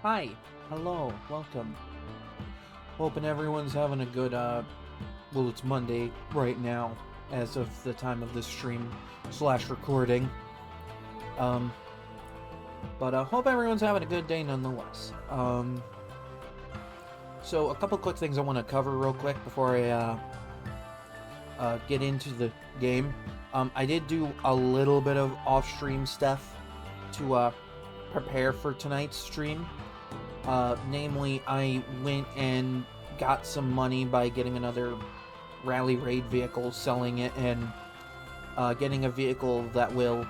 Hi, hello, welcome. Hoping everyone's having a good, well, it's Monday right now, as of the time of this stream / recording. But hope everyone's having a good day nonetheless. So a couple quick things I want to cover real quick before I, get into the game. I did do a little bit of off-stream stuff to, prepare for tonight's stream. Namely, I went and got some money by getting another rally raid vehicle, selling it, and getting a vehicle that will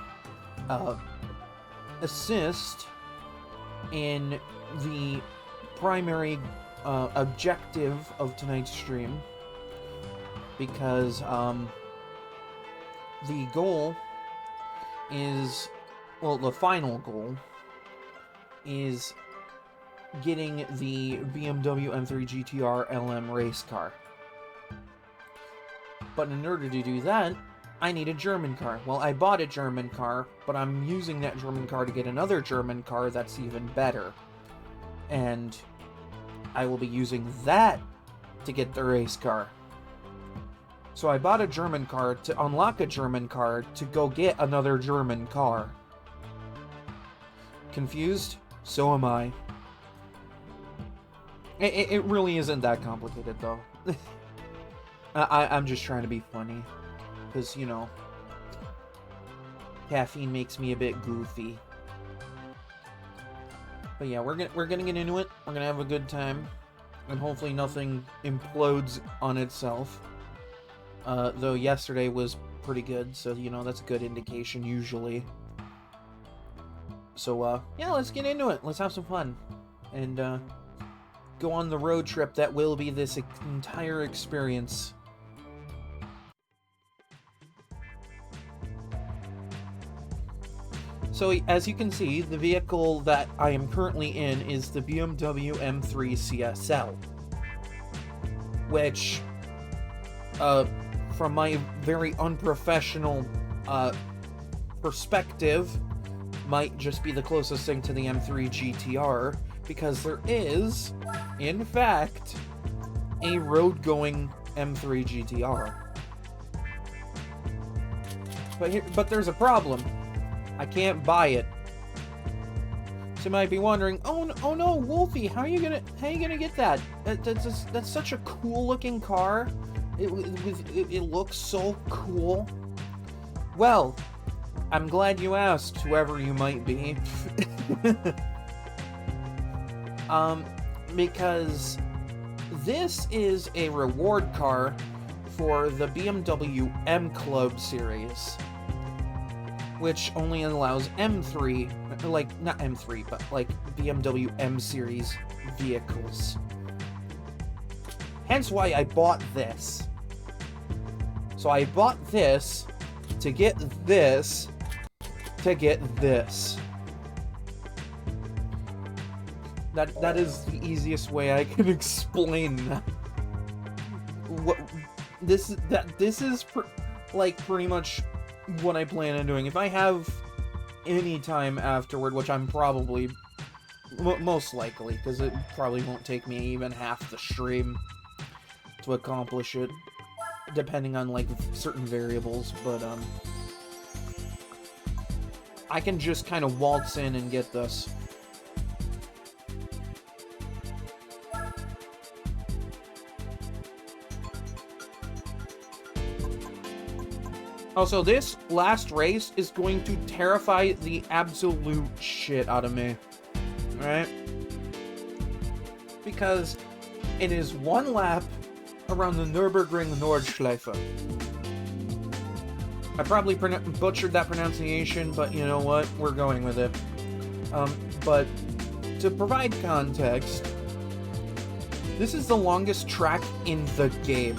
assist in the primary objective of tonight's stream, because the goal is, well, the final goal is getting the BMW M3 GTR LM race car. But in order to do that, I need a German car. Well, I bought a German car, but I'm using that German car to get another German car that's even better. And I will be using that to get the race car. So I bought a German car to unlock a German car to go get another German car. Confused? So am I. It really isn't that complicated, though. I'm just trying to be funny. Because, you know, caffeine makes me a bit goofy. But yeah, we're gonna get into it. We're gonna have a good time. And hopefully nothing implodes on itself. Though yesterday was pretty good, so, you know, that's a good indication, usually. So, yeah, let's get into it. Let's have some fun. And, go on the road trip that will be this entire experience. So, as you can see, the vehicle that I am currently in is the BMW M3 CSL. Which, from my very unprofessional, perspective, might just be the closest thing to the M3 GTR, because there is, in fact, a road-going M3 GTR. But there's a problem. I can't buy it. So you might be wondering, oh no, Wolfy, how are you gonna get that? That's such a cool-looking car. It looks so cool. Well, I'm glad you asked, whoever you might be. Because this is a reward car for the BMW M Club series, which only allows M3, like, not M3, but like BMW M series vehicles. Hence why I bought this. So I bought this to get this to get this. That is the easiest way I can explain that. This is pretty much what I plan on doing. If I have any time afterward, which I'm probably most likely, because it probably won't take me even half the stream to accomplish it, depending on like certain variables, but I can just kind of waltz in and get this. Also, this last race is going to terrify the absolute shit out of me. Alright? Because it is one lap around the Nürburgring Nordschleife. I probably butchered that pronunciation, but you know what? We're going with it. But to provide context, this is the longest track in the game.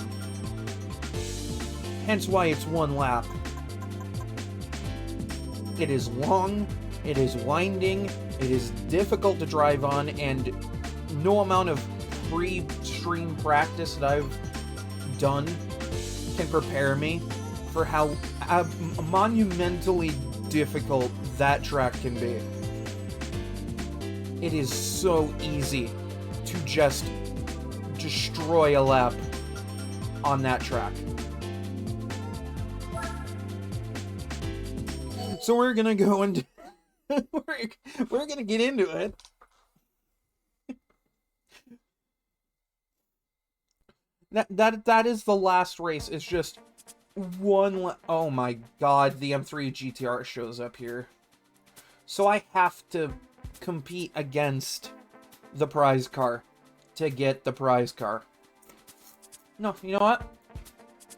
Hence why it's one lap. It is long, it is winding, it is difficult to drive on, and no amount of pre-stream practice that I've done can prepare me for how monumentally difficult that track can be. it is so easy to just destroy a lap on that track. So we're gonna go and we're gonna get into it. That is the last race. It's just one. Oh my god, the M3 GTR shows up here. So I have to compete against the prize car to get the prize car. No, you know what?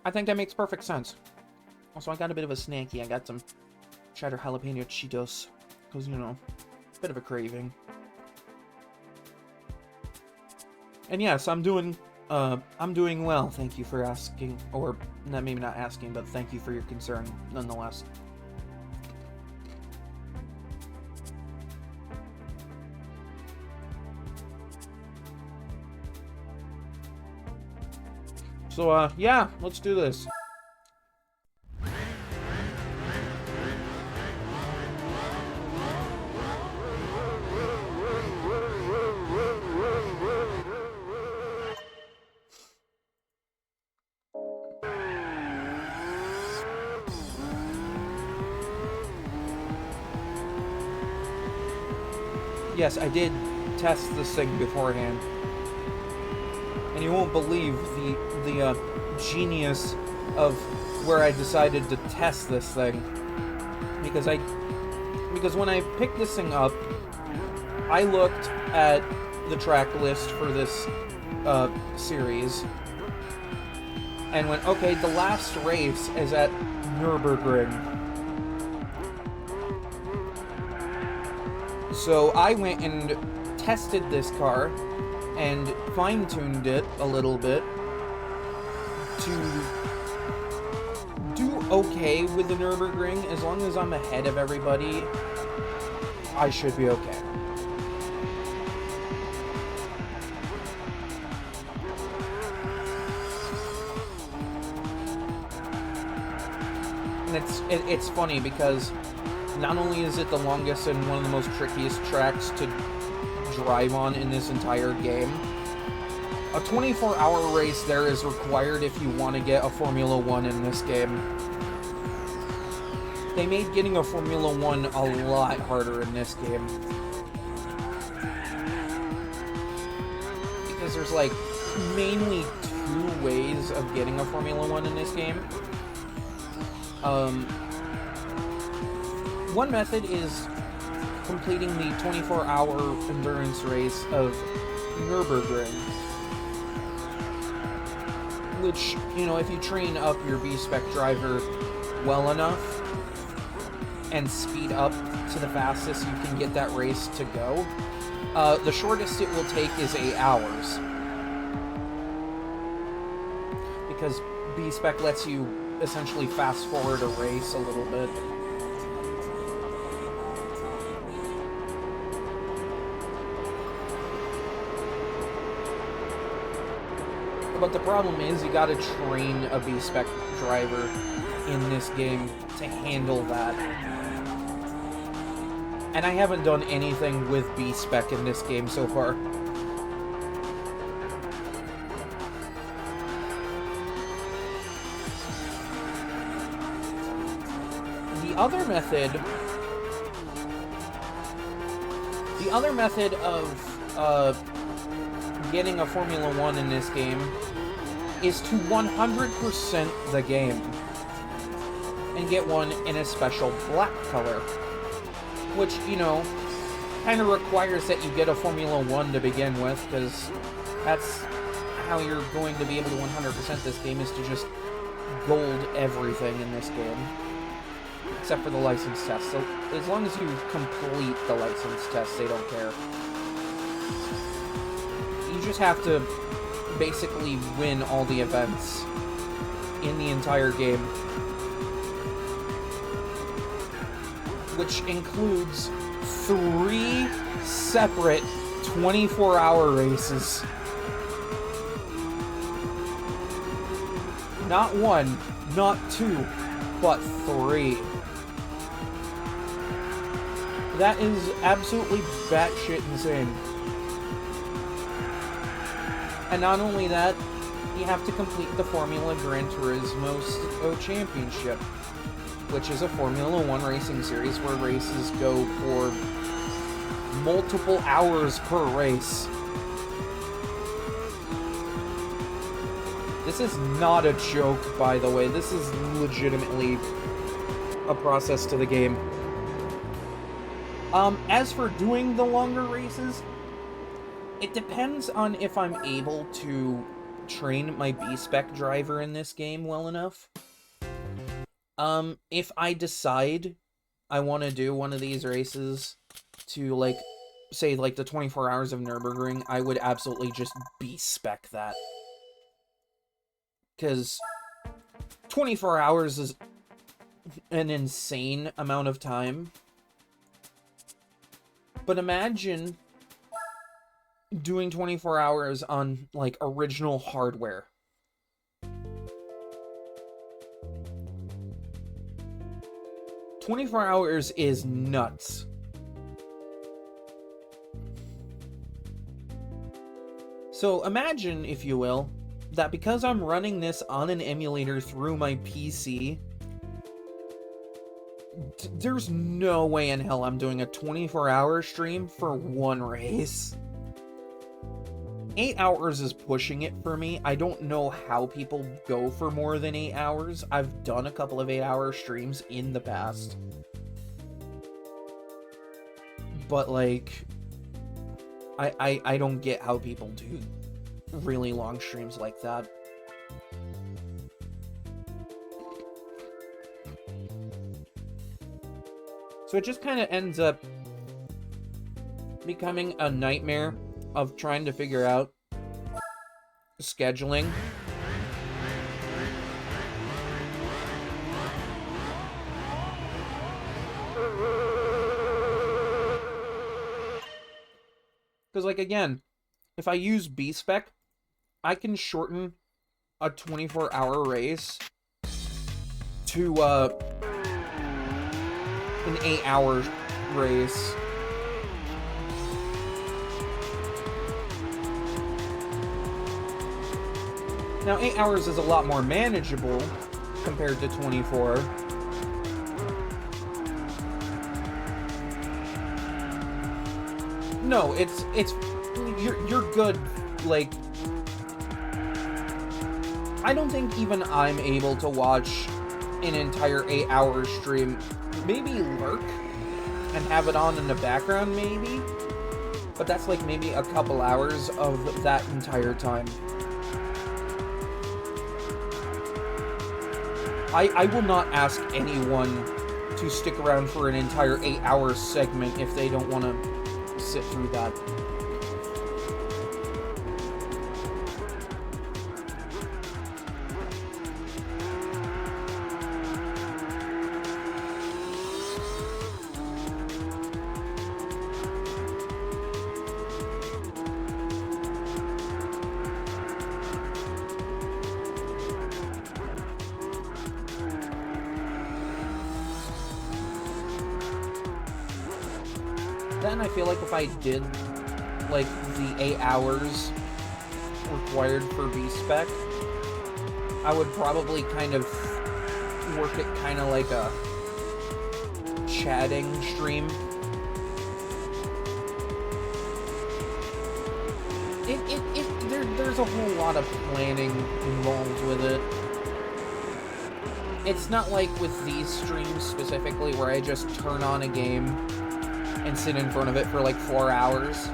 I think that makes perfect sense. Also, I got a bit of a snacky. I got some cheddar jalapeno Cheetos. Because, you know, a bit of a craving. And yes, I'm doing well. Thank you for asking. Or, maybe not asking, but thank you for your concern, nonetheless. So, yeah, let's do this. Yes, I did test this thing beforehand. And you won't believe the genius of where I decided to test this thing. Because when I picked this thing up, I looked at the track list for this series and went, okay, the last race is at Nürburgring. So I went and tested this car and fine-tuned it a little bit to do okay with the Nürburgring. As long as I'm ahead of everybody, I should be okay. And it's funny because not only is it the longest and one of the most trickiest tracks to drive on in this entire game, a 24-hour race there is required if you want to get a Formula 1 in this game. They made getting a Formula 1 a lot harder in this game. Because there's like mainly two ways of getting a Formula 1 in this game. One method is completing the 24-hour endurance race of Nürburgring, which, you know, if you train up your B-Spec driver well enough and speed up to the fastest you can get that race to go, the shortest it will take is 8 hours. Because B-Spec lets you essentially fast forward a race a little bit. But the problem is, you gotta train a B-Spec driver in this game to handle that. And I haven't done anything with B-Spec in this game so far. The other method of getting a Formula 1 in this game is to 100% the game and get one in a special black color, which, you know, kind of requires that you get a Formula 1 to begin with, because that's how you're going to be able to 100% this game, is to just gold everything in this game, except for the license test. So as long as you complete the license test, they don't care. You just have to basically win all the events in the entire game, which includes 3 separate 24-hour races. Not 1, not 2, but 3. That is absolutely batshit insane. And not only that, you have to complete the Formula Gran Turismo Championship, which is a Formula 1 racing series where races go for multiple hours per race. This is not a joke, by the way. This is legitimately a process to the game. As for doing the longer races, it depends on if I'm able to train my B-Spec driver in this game well enough. If I decide I want to do one of these races to, like, say, like, the 24 hours of Nürburgring, I would absolutely just B-Spec that. Because 24 hours is an insane amount of time. But imagine doing 24 hours on, like, original hardware. "24 hours is nuts. So imagine, if you will, that because I'm running this on an emulator through my PC, there's no way in hell I'm doing a 24-hour stream for one race. 8 hours is pushing it for me. I don't know how people go for more than 8 hours. I've done a couple of 8-hour streams in the past. But, like, I don't get how people do really long streams like that. So it just kind of ends up becoming a nightmare of trying to figure out scheduling. Because, like, again, if I use B-Spec, I can shorten a 24-hour race to, an 8-hour race. Now, 8 hours is a lot more manageable compared to 24. No, you're good, like, I don't think even I'm able to watch an entire 8-hour stream. Maybe lurk and have it on in the background, maybe, but that's like maybe a couple hours of that entire time. I will not ask anyone to stick around for an entire 8-hour segment if they don't want to sit through that. Then I feel like if I did, like, the 8 hours required for B-Spec, I would probably kind of work it kind of like a chatting stream. There's a whole lot of planning involved with it. It's not like with these streams specifically where I just turn on a game and sit in front of it for like 4 hours.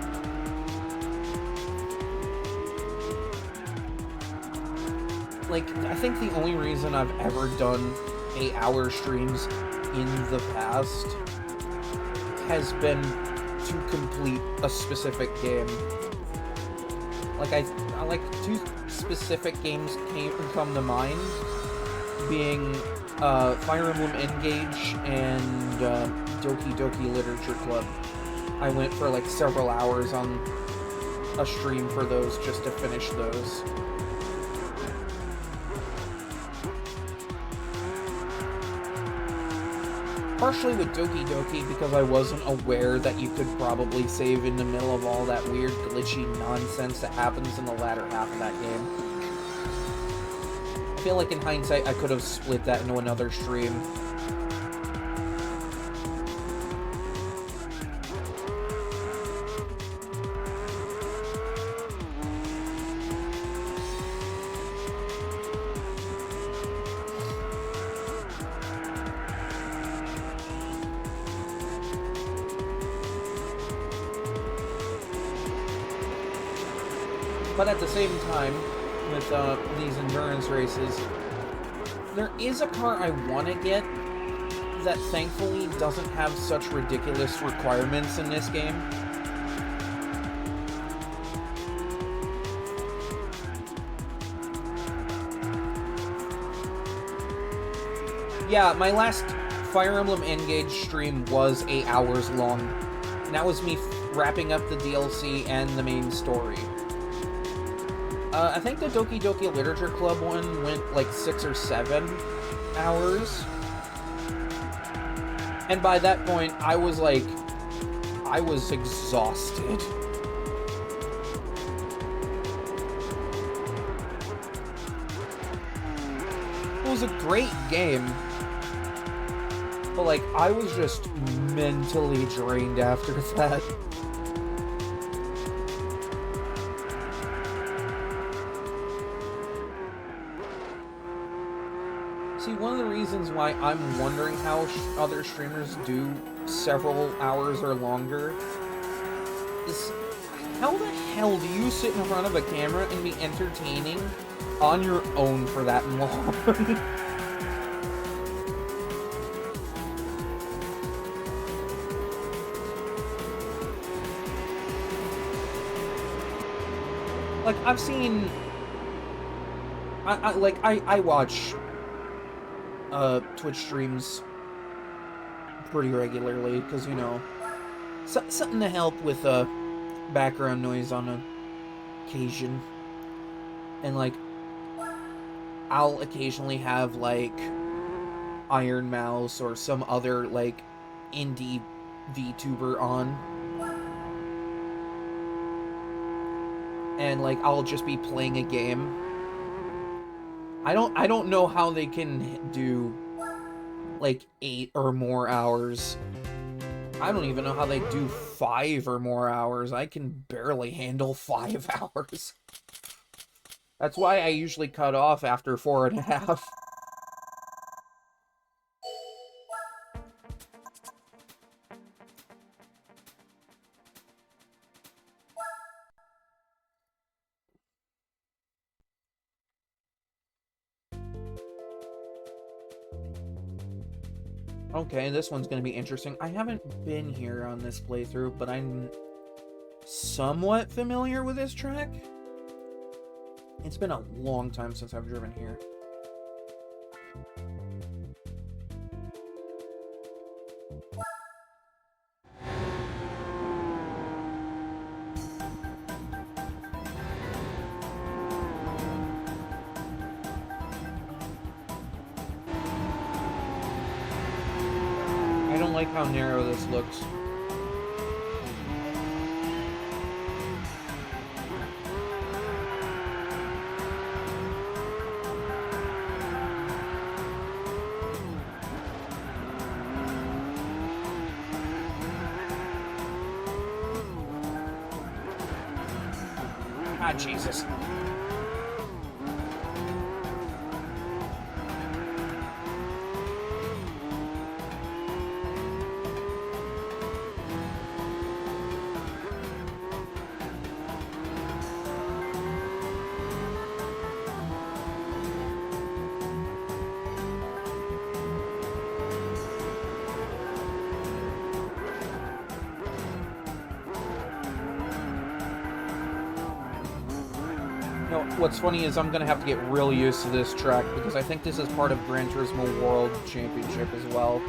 Like, I think the only reason I've ever done 8-hour streams in the past has been to complete a specific game. Like, I like two specific games come to mind, being Fire Emblem Engage and Doki Doki Literature Club. I went for like several hours on a stream for those just to finish those. Partially with Doki Doki because I wasn't aware that you could probably save in the middle of all that weird glitchy nonsense that happens in the latter half of that game. I feel like in hindsight I could have split that into another stream. But at the same time, with these endurance races, there is a car I want to get that thankfully doesn't have such ridiculous requirements in this game. Yeah, my last Fire Emblem Engage stream was 8 hours long, and that was me wrapping up the DLC and the main story. I think the Doki Doki Literature Club one went like 6 or 7 hours. And by that point, I was exhausted. It was a great game. But like, I was just mentally drained after that. See, one of the reasons why I'm wondering how other streamers do several hours or longer is how the hell do you sit in front of a camera and be entertaining on your own for that long? Like, I've seen... I watch... Twitch streams pretty regularly, because, you know, something to help with, background noise on occasion. And, like, I'll occasionally have, like, Iron Mouse or some other, like, indie VTuber on. And, like, I'll just be playing a game. I don't know how they can do, like, 8 or more hours. I don't even know how they do 5 or more hours. I can barely handle 5 hours. That's why I usually cut off after 4.5. Okay, this one's going to be interesting. I haven't been here on this playthrough, but I'm somewhat familiar with this track. It's been a long time since I've driven here. I don't like how narrow this looks. Ah, Jesus. No, what's funny is I'm gonna have to get real used to this track because I think this is part of Gran Turismo World Championship as well.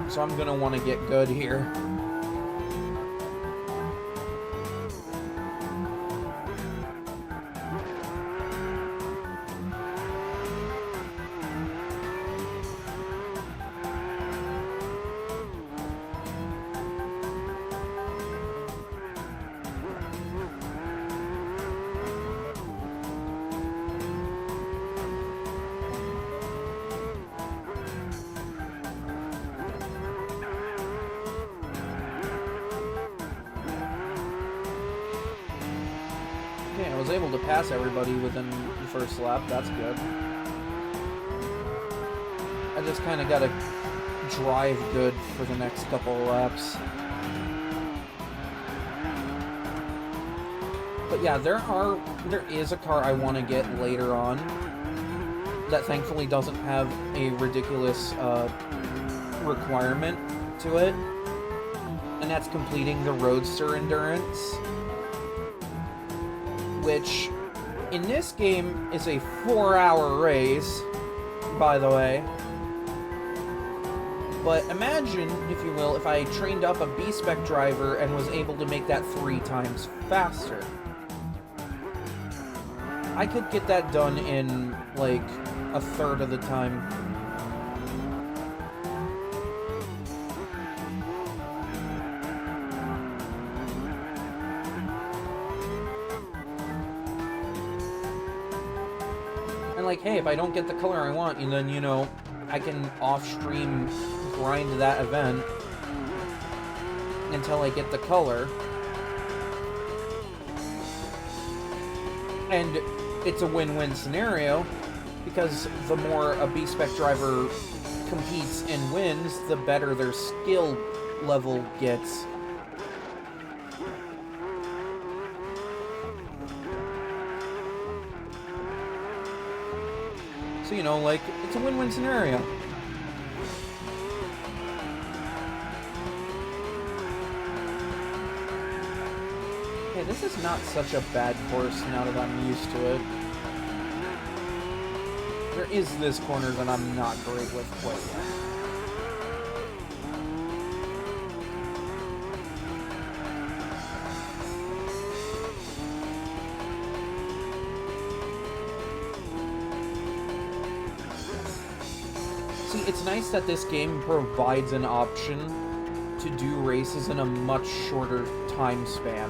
So I'm gonna want to get good here. was able to pass everybody within the first lap. That's good. I just kind of got to drive good for the next couple of laps. But yeah, there is a car I want to get later on that thankfully doesn't have a ridiculous requirement to it, and that's completing the Roadster Endurance, which in this game is a 4-hour race, by the way. But imagine, if you will, if I trained up a B-Spec driver and was able to make that 3 times faster. I could get that done in, like, a third of the time. And, like, hey, if I don't get the color I want, then, you know, I can off-stream grind that event until I get the color. And it's a win-win scenario, because the more a B-Spec driver competes and wins, the better their skill level gets. So, you know, like, it's a win-win scenario. Okay, this is not such a bad course now that I'm used to it. There is this corner that I'm not great with quite yet. See, it's nice that this game provides an option to do races in a much shorter time span.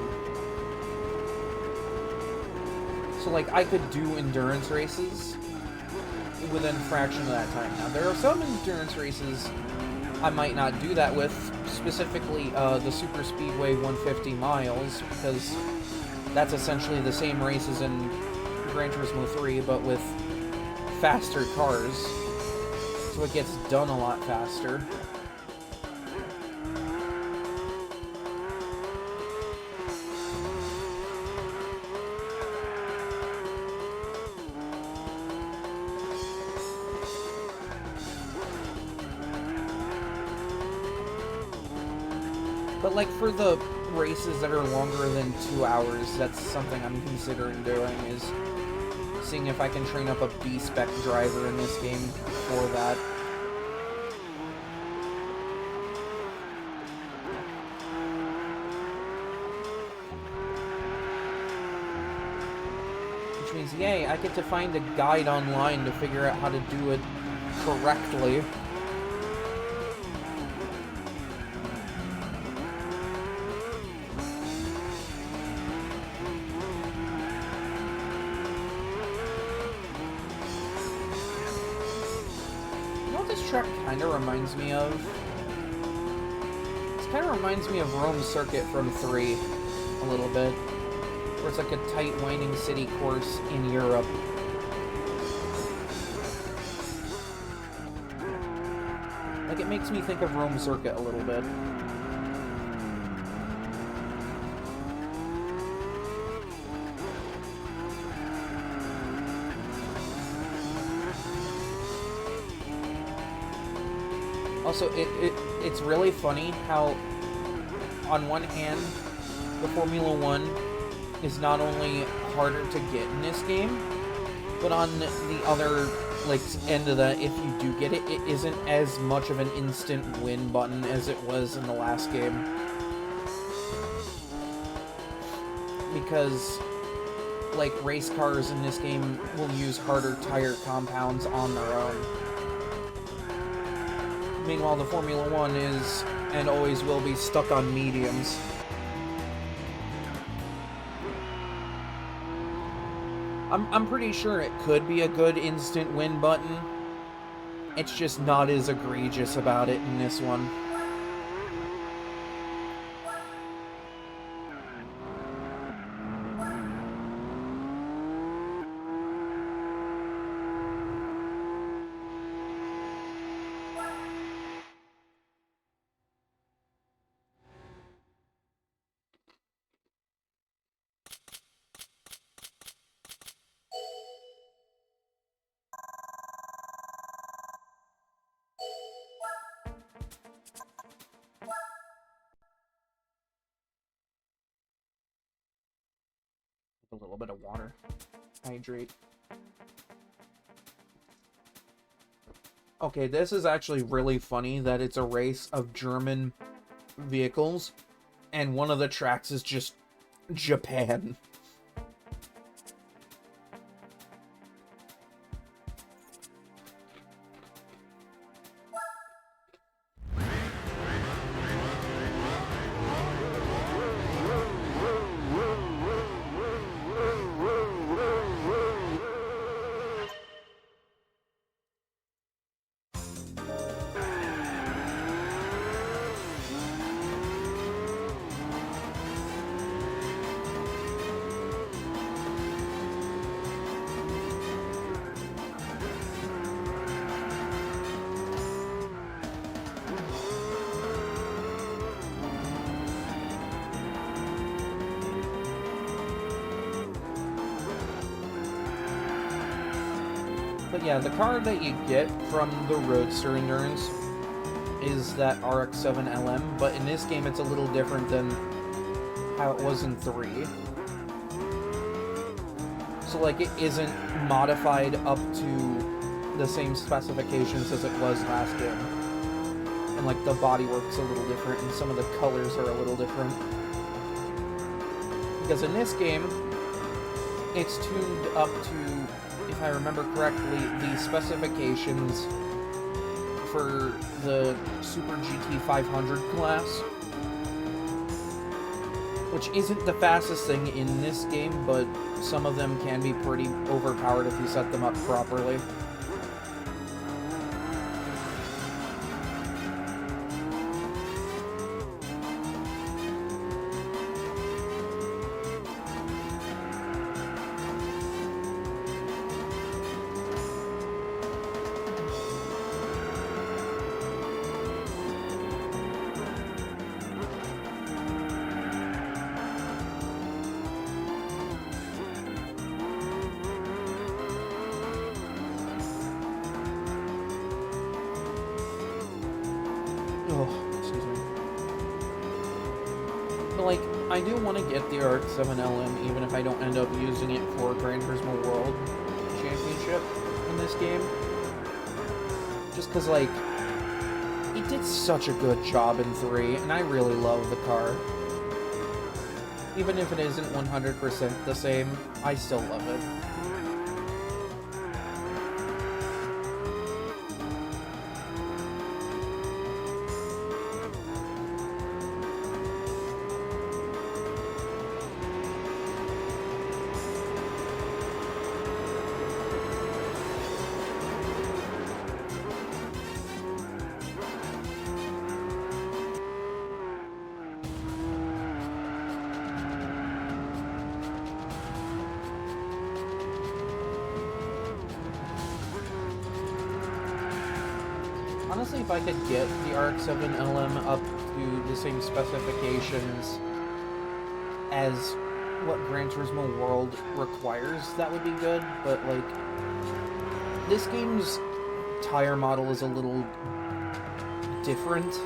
So, like, I could do endurance races within a fraction of that time. Now, there are some endurance races I might not do that with, specifically the Super Speedway 150 miles, because that's essentially the same race as in Gran Turismo 3, but with faster cars, so it gets done a lot faster. But, like, for the races that are longer than 2 hours, that's something I'm considering doing, is seeing if I can train up a B-Spec driver in this game for that. Which means, yay, I get to find a guide online to figure out how to do it correctly. Track kind of reminds me of. This kind of reminds me of Rome Circuit from 3 a little bit, where it's like a tight, winding city course in Europe. Like, it makes me think of Rome Circuit a little bit. Also, it's really funny how, on one hand, the Formula 1 is not only harder to get in this game, but on the other, like, end of that, if you do get it, it isn't as much of an instant win button as it was in the last game. Because, like, race cars in this game will use harder tire compounds on their own. Meanwhile, the Formula 1 is, and always will be, stuck on mediums. I'm pretty sure it could be a good instant win button. It's just not as egregious about it in this one. little bit of water. Hydrate. Okay, this is actually really funny that it's a race of German vehicles, and one of the tracks is just Japan. But yeah, the car that you get from the Roadster Endurance is that RX-7 LM, but in this game it's a little different than how it was in 3. So, like, it isn't modified up to the same specifications as it was last game. And, like, the bodywork's a little different, and some of the colors are a little different. Because in this game, it's tuned up to, if I remember correctly, the specifications for the Super GT 500 class, which isn't the fastest thing in this game, but some of them can be pretty overpowered if you set them up properly. Like, I do want to get the RX-7 LM, even if I don't end up using it for Gran Turismo World Championship in this game. Just because, like, it did such a good job in 3, and I really love the car. Even if it isn't 100% the same, I still love it. Honestly, if I could get the RX-7 LM up to the same specifications as what Gran Turismo World requires, that would be good, but, like, this game's tire model is a little different.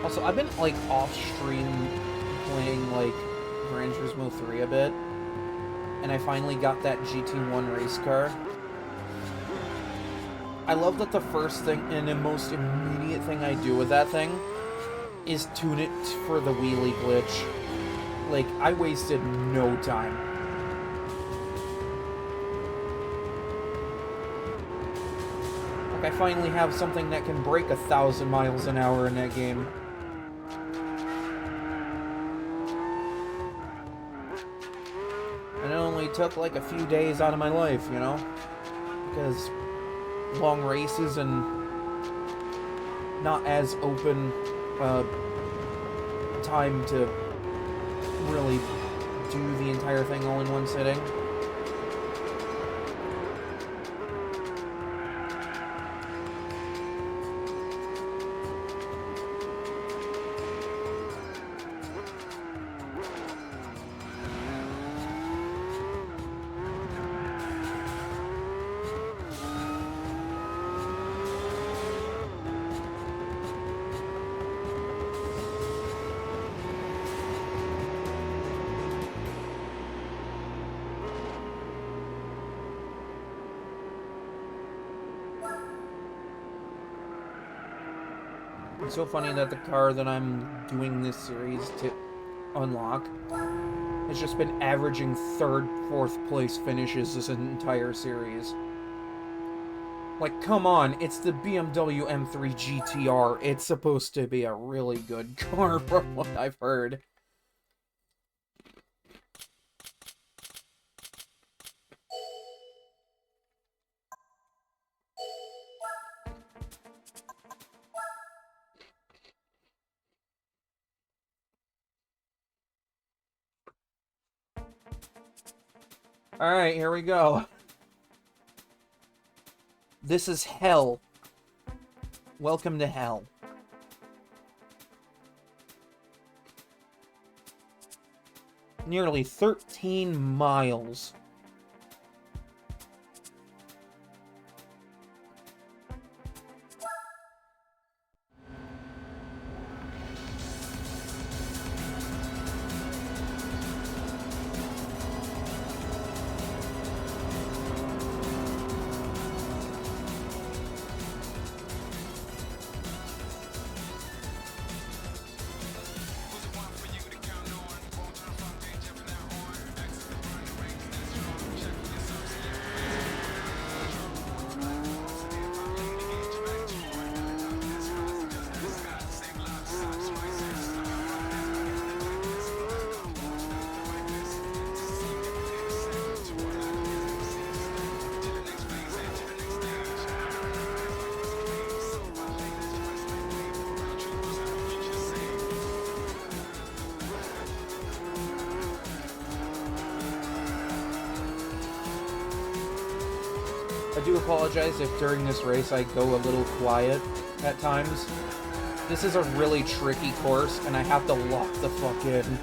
Also, I've been, like, off-stream playing, like, Gran Turismo 3 a bit, and I finally got that GT1 race car. I love that the first thing, and the most immediate thing I do with that thing, is tune it for the wheelie glitch. Like, I wasted no time. Like, I finally have something that can break 1,000 miles an hour in that game. And it only took like a few days out of my life, you know? Because long races and not as open time to really do the entire thing all in one sitting. It's so funny that the car that I'm doing this series to unlock has just been averaging third, fourth place finishes this entire series. Like, come on, it's the BMW M3 GTR. It's supposed to be a really good car from what I've heard. Alright, here we go. This is hell. Welcome to hell. Nearly 13 miles. I do apologize if during this race I go a little quiet at times. This is a really tricky course, and I have to lock the fuck in.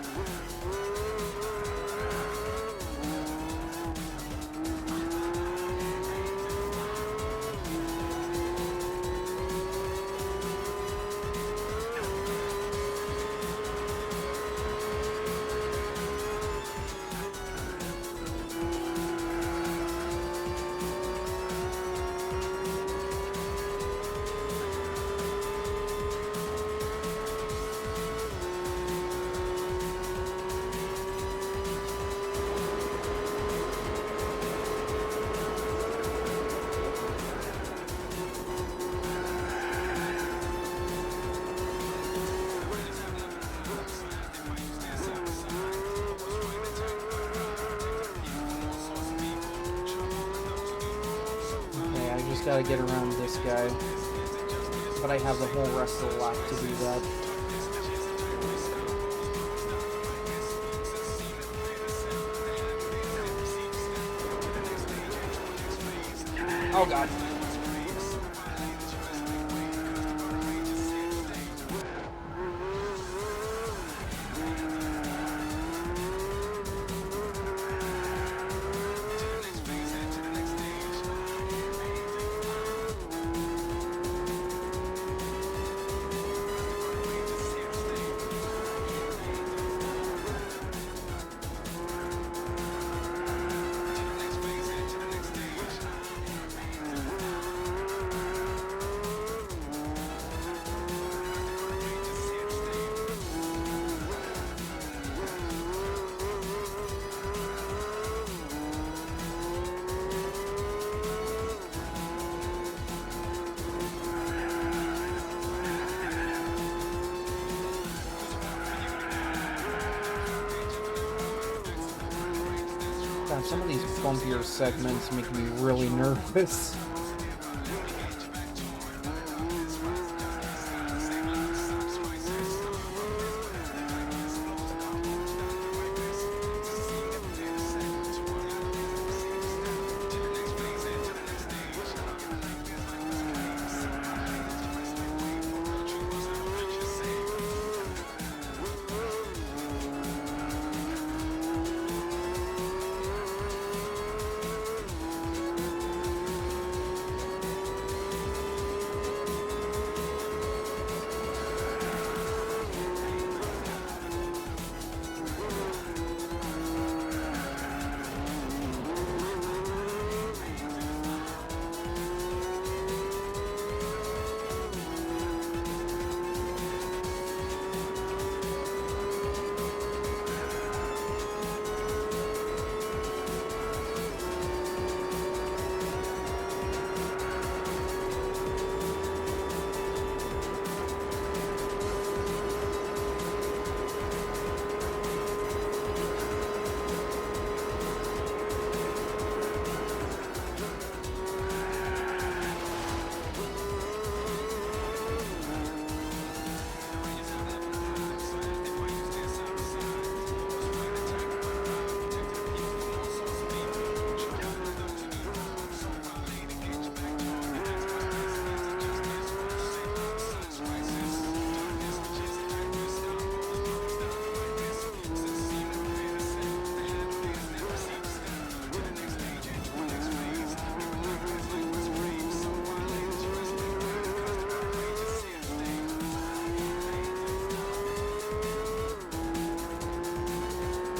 Gotta get around this guy, but I have the whole rest of the lap to do that. Oh god. God, some of these bumpier segments make me really nervous.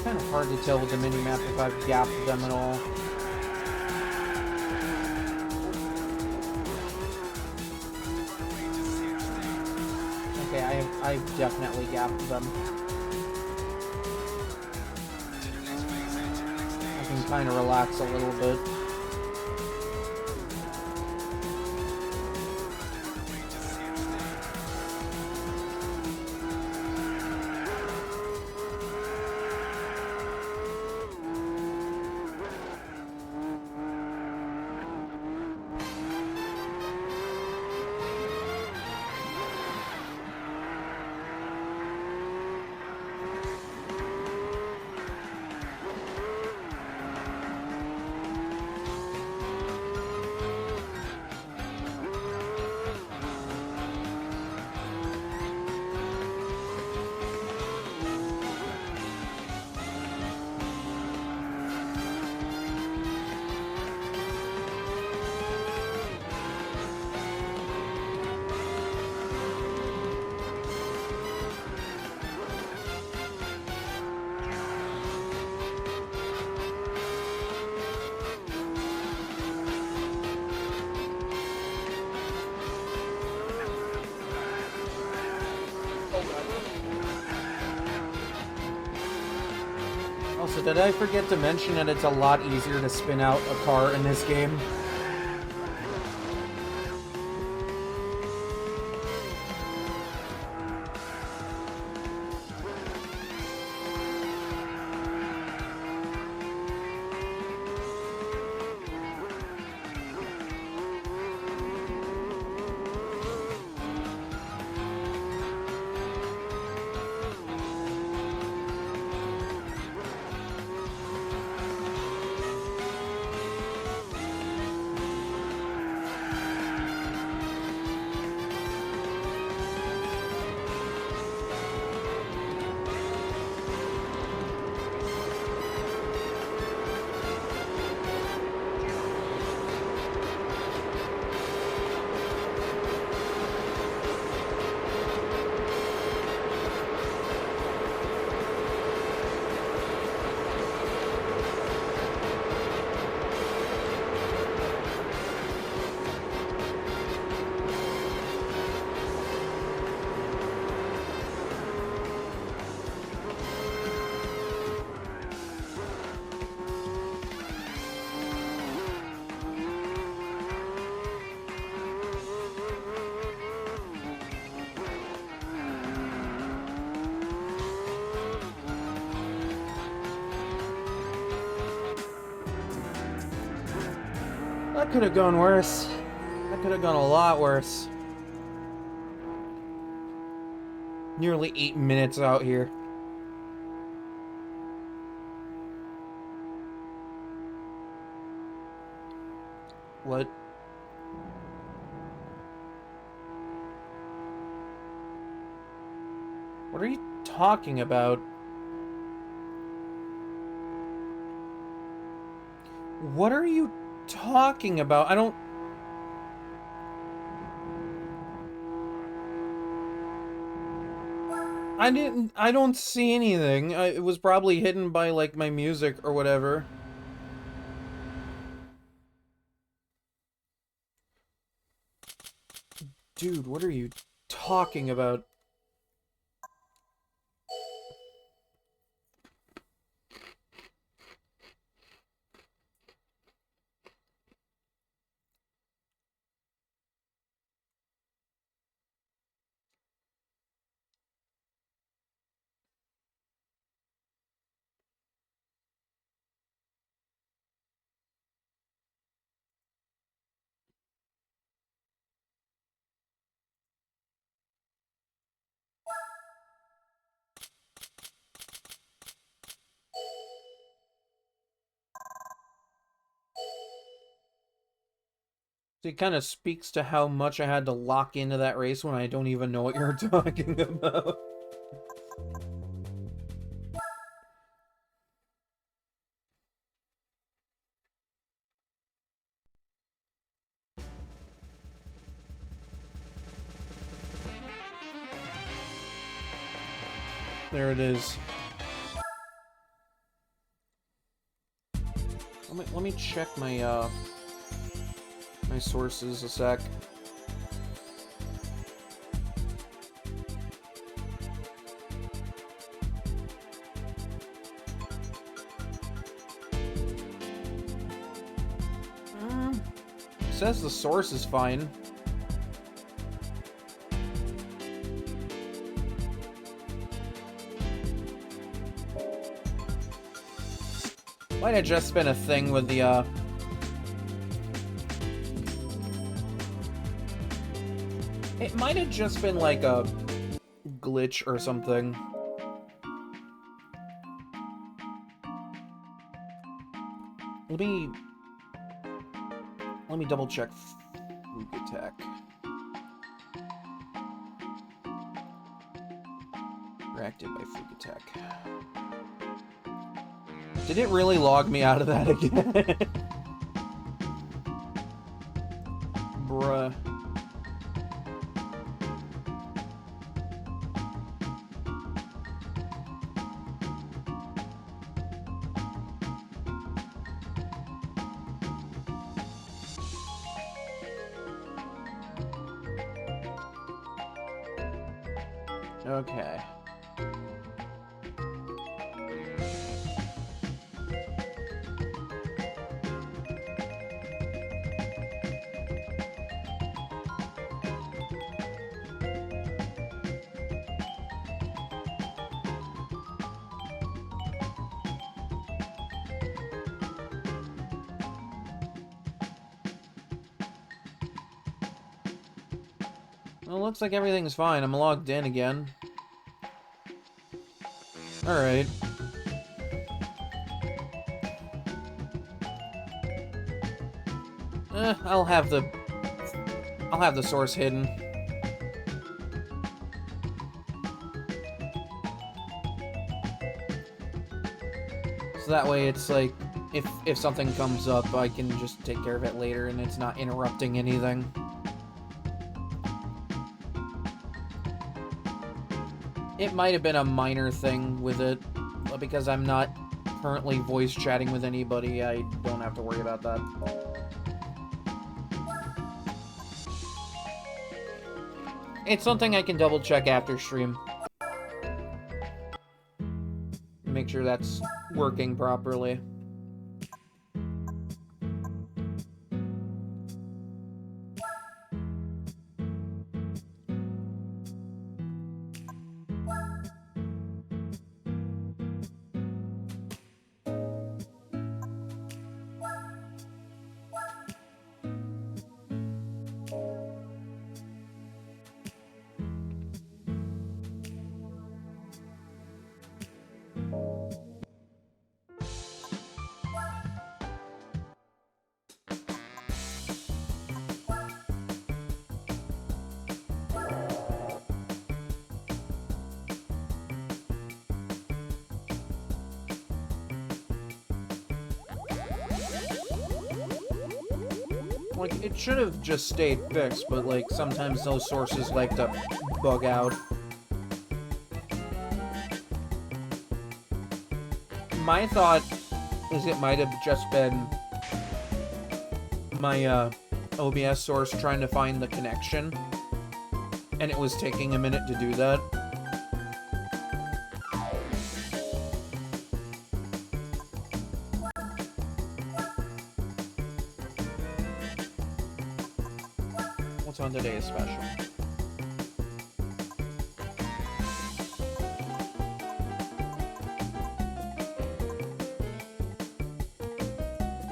Kind of hard to tell with the mini-map if I've gapped them at all. Okay, I've definitely gapped them. I can kind of relax a little bit. Also, did I forget to mention that it's a lot easier to spin out a car in this game? That could have gone worse. That could have gone a lot worse. Nearly 8 minutes out here. What? What are you talking about? What are you talking about? I don't see anything. It was probably hidden by, like, my music or whatever. Dude, what are you talking about? It kind of speaks to how much I had to lock into that race when I don't even know what you're talking about. There it is. Let me check my my sources a sec. Says the source is fine. Might have just been a thing with the it might have just been like a glitch or something. Let me double check Fugatech. Reacted by Fugatech. Did it really log me out of that again? Bruh. Okay. Well, looks like everything's fine. I'm logged in again. Alright. I'll have the source hidden. So that way it's like, if something comes up, I can just take care of it later and it's not interrupting anything. It might have been a minor thing with it, but because I'm not currently voice chatting with anybody, I don't have to worry about that. It's something I can double check after stream. Make sure that's working properly. Like, it should have just stayed fixed, but, like, sometimes those sources like to bug out. My thought is it might have just been my, OBS source trying to find the connection, and it was taking a minute to do that. On today's special.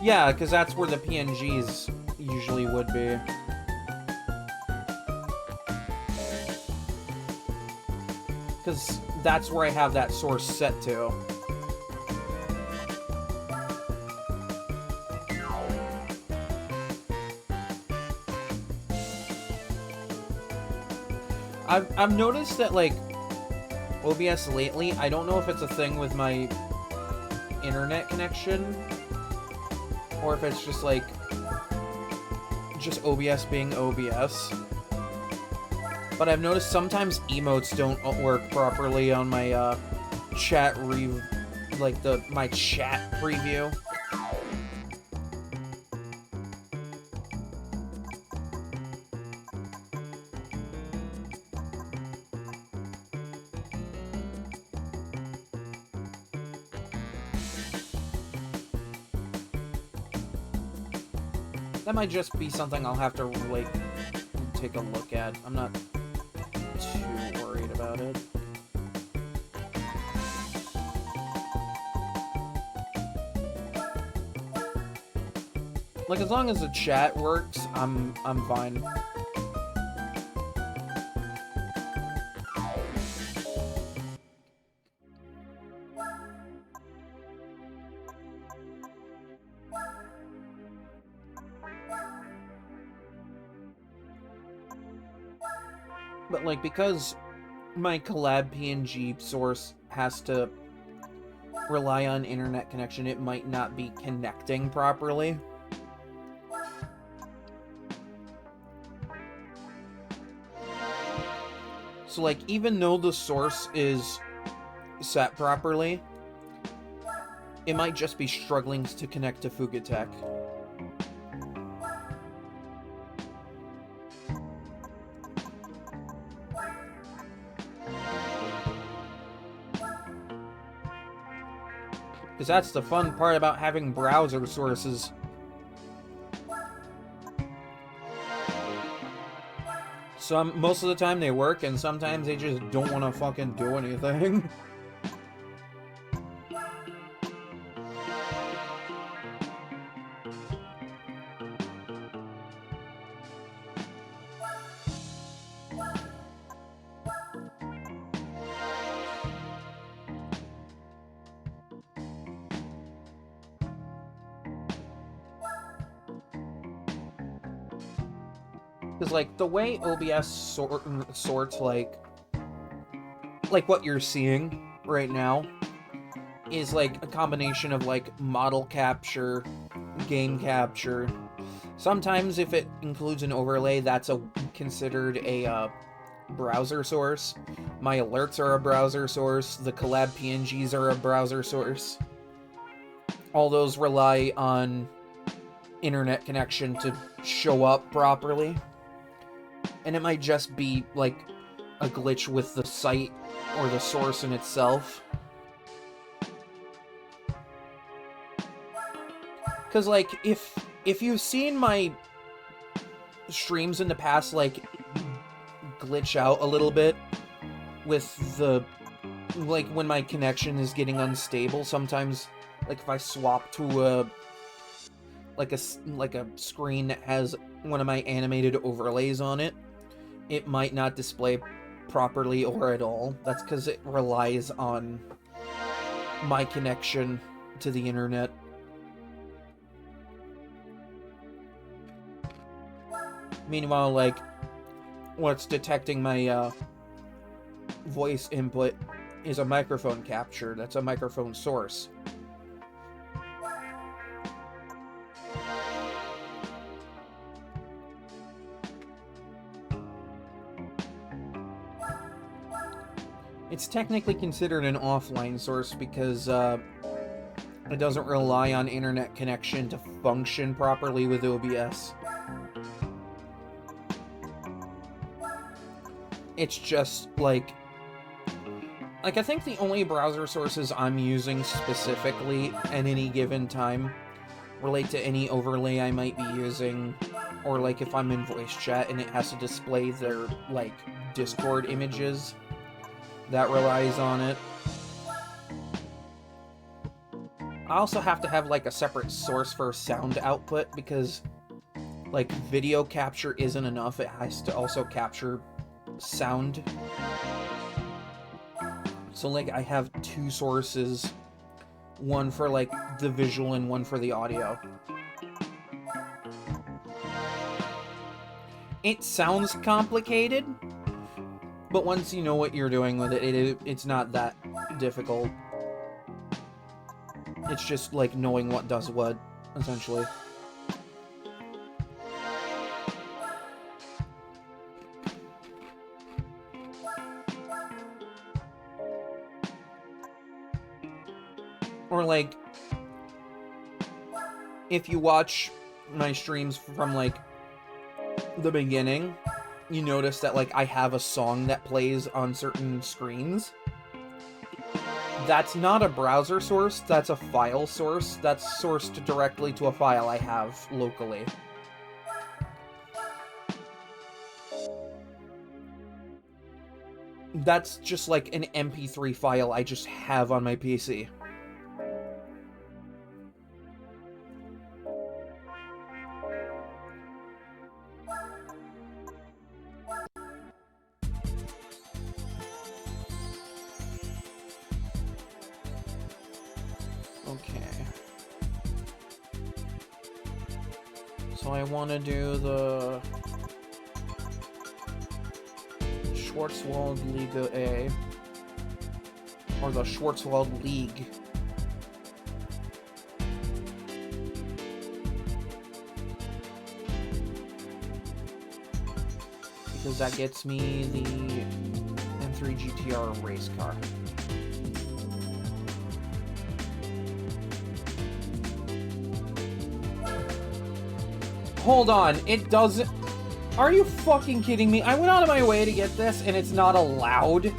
Yeah, because that's where the PNGs usually would be. Because that's where I have that source set to. I've noticed that, like, OBS lately, I don't know if it's a thing with my internet connection, or if it's just, like, just OBS being OBS. But I've noticed sometimes emotes don't work properly on my, my chat preview. That might just be something I'll have to, like, take a look at. I'm not too worried about it. Like, as long as the chat works, I'm fine. But, like, because my collab PNG source has to rely on internet connection, it might not be connecting properly. So, like, even though the source is set properly, it might just be struggling to connect to Fugatech. Because that's the fun part about having browser sources. Most of the time they work, and sometimes they just don't want to fucking do anything. Because, like, the way OBS sorts, like what you're seeing right now is, like, a combination of, like, model capture, game capture. Sometimes, if it includes an overlay, that's considered a browser source. My alerts are a browser source. The collab PNGs are a browser source. All those rely on internet connection to show up properly. And it might just be, like, a glitch with the site or the source in itself. Because, like, if you've seen my streams in the past, like, glitch out a little bit with the, like, when my connection is getting unstable, sometimes, like, if I swap to a screen that has one of my animated overlays on it, it might not display properly or at all. That's because it relies on my connection to the internet. Meanwhile, like, what's detecting my voice input is a microphone capture. That's a microphone source. It's technically considered an offline source because it doesn't rely on internet connection to function properly with OBS. It's just, like, I think the only browser sources I'm using specifically at any given time relate to any overlay I might be using, or, like, if I'm in voice chat and it has to display their, like, Discord images. That relies on it. I also have to have, like, a separate source for sound output because, like, video capture isn't enough. It has to also capture sound. So, like, I have two sources. One for, like, the visual and one for the audio. It sounds complicated, but once you know what you're doing with it, it's not that difficult. It's just, like, knowing what does what, essentially. Or, like, if you watch my streams from, like, the beginning, you notice that, like, I have a song that plays on certain screens. That's not a browser source, that's a file source. That's sourced directly to a file I have locally. that's just like an MP3 file I just have on my PC. Okay. So I want to do the Schwarzwald Liga A, or the Schwarzwald League. Because that gets me the M3 GTR race car. Hold on, it doesn't... Are you fucking kidding me? I went out of my way to get this, and it's not allowed?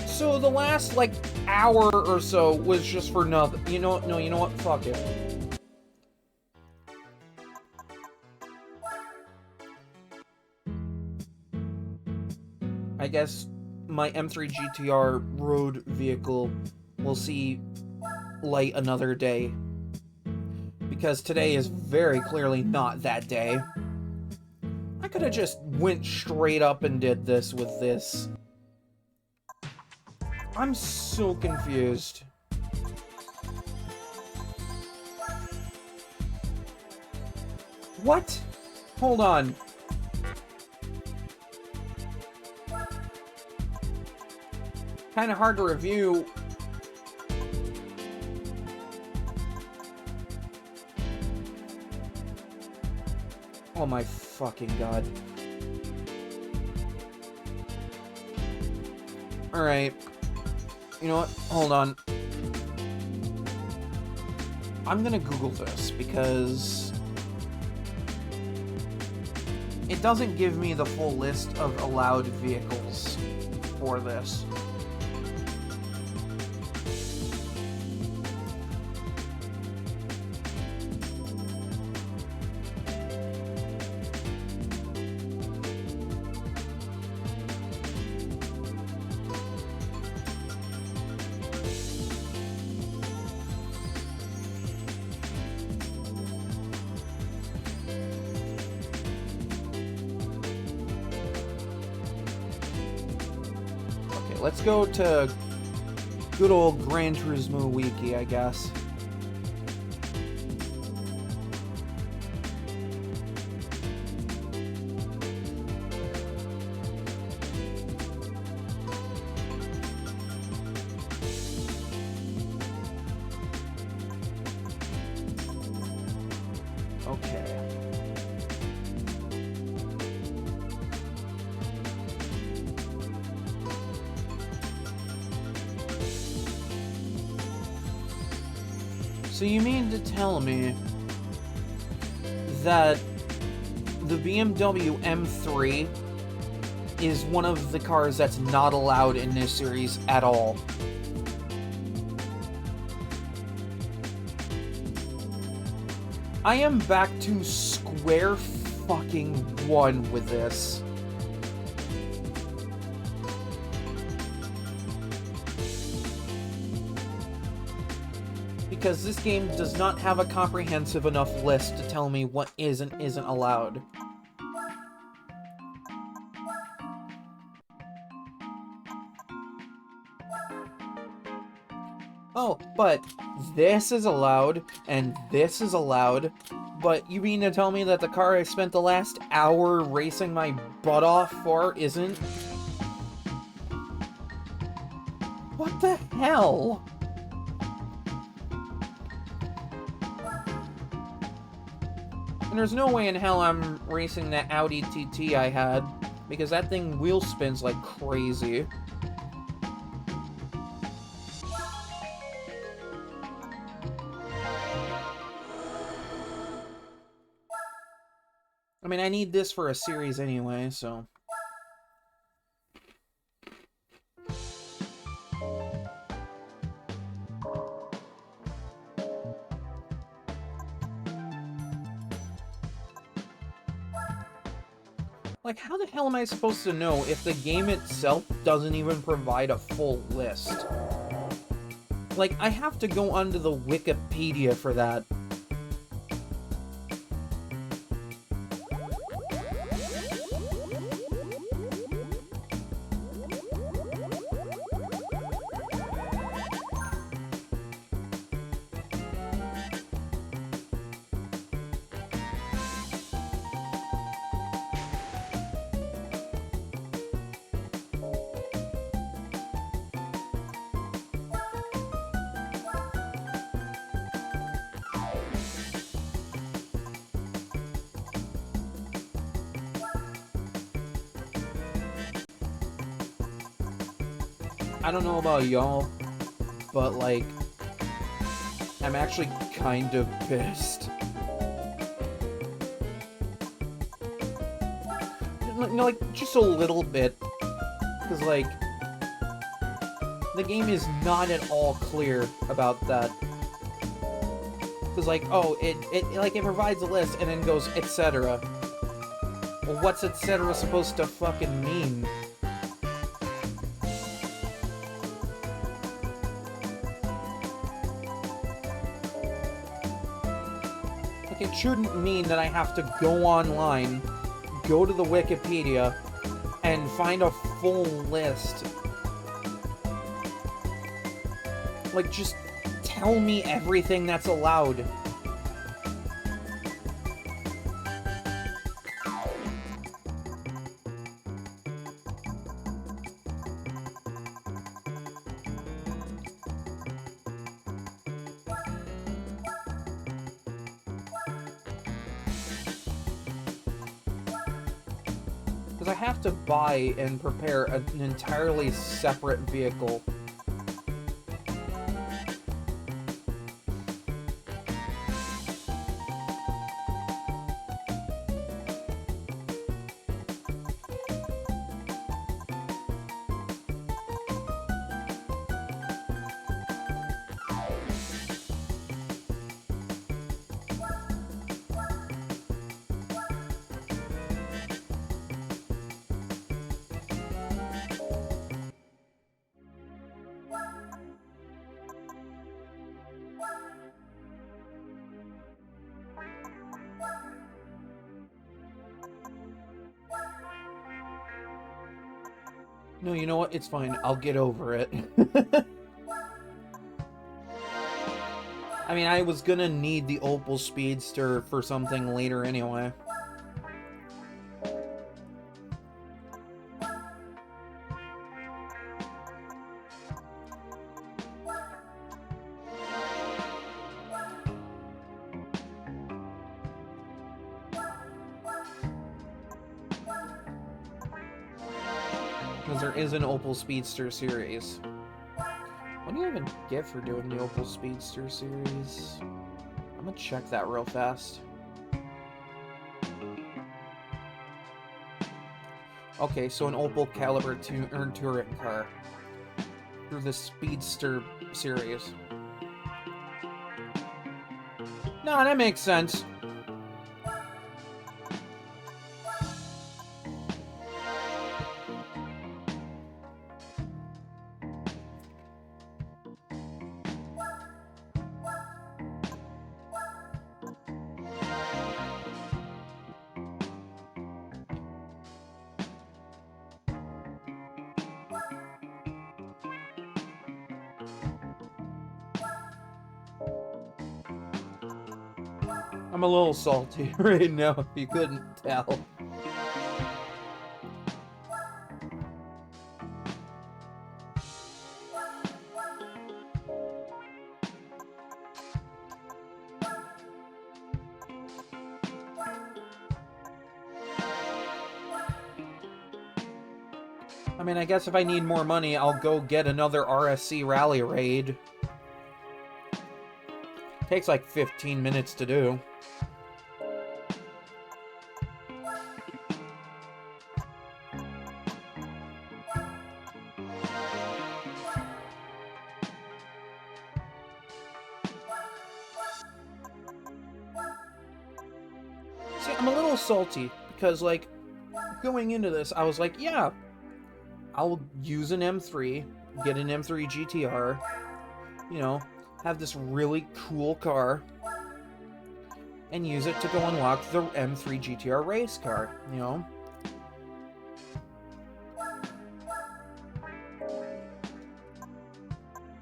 So the last, like, hour or so was just for nothing. You know what? No, you know what? Fuck it. I guess my M3 GTR road vehicle will see light another day. Because today is very clearly not that day. I could have just went straight up and did this with this. I'm so confused. What? Hold on. Kind of hard to review. Oh my fucking god. Alright. You know what? Hold on. I'm gonna Google this, because it doesn't give me the full list of allowed vehicles for this. Let's go to good old Gran Turismo Wiki, I guess. Okay. So you mean to tell me that the BMW M3 is one of the cars that's not allowed in this series at all? I am back to square fucking one with this. Because this game does not have a comprehensive enough list to tell me what is and isn't allowed. Oh, but this is allowed, and this is allowed, but you mean to tell me that the car I spent the last hour racing my butt off for isn't? What the hell? And there's no way in hell I'm racing that Audi TT I had, because that thing wheel spins like crazy. I mean, I need this for a series anyway, so... Like, how the hell am I supposed to know if the game itself doesn't even provide a full list? Like, I have to go onto the Wikipedia for that. I don't know about y'all, but, like, I'm actually kind of pissed. No, like, just a little bit. Because, like, the game is not at all clear about that. Because, like, oh, it provides a list and then goes, etc. Well, what's etc. supposed to fucking mean? It shouldn't mean that I have to go online, go to the Wikipedia, and find a full list. Like, just tell me everything that's allowed. I have to buy and prepare an entirely separate vehicle. No, you know what? It's fine. I'll get over it. I mean, I was gonna need the Opel Speedster for something later anyway. Because there is an Opel Speedster series. What do you even get for doing the Opel Speedster series? I'm gonna check that real fast. Okay, so an Opel Caliber touring car through the Speedster series. No, that makes sense. I'm a little salty right now, if you couldn't tell. I mean, I guess if I need more money, I'll go get another RSC Rally Raid. Takes like 15 minutes to do. See, I'm a little salty because, like, going into this, I was like, yeah, I'll use an M3, get an M3 GTR, you know, have this really cool car, and use it to go unlock the M3 GTR race car, you know?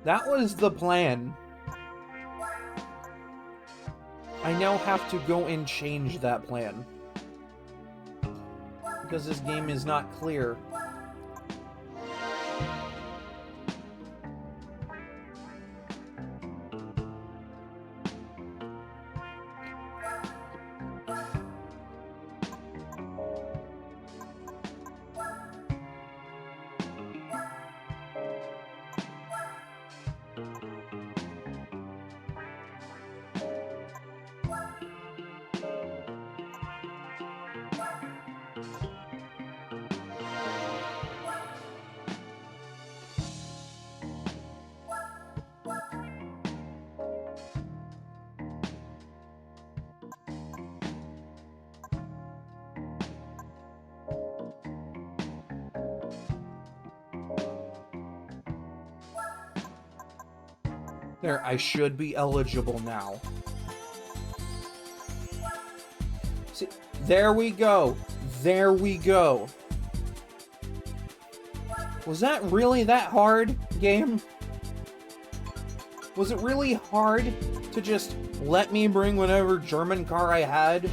That was the plan. I now have to go and change that plan. Because this game is not clear. There, I should be eligible now. See, there we go. There we go. Was that really that hard, game? Was it really hard to just let me bring whatever German car I had?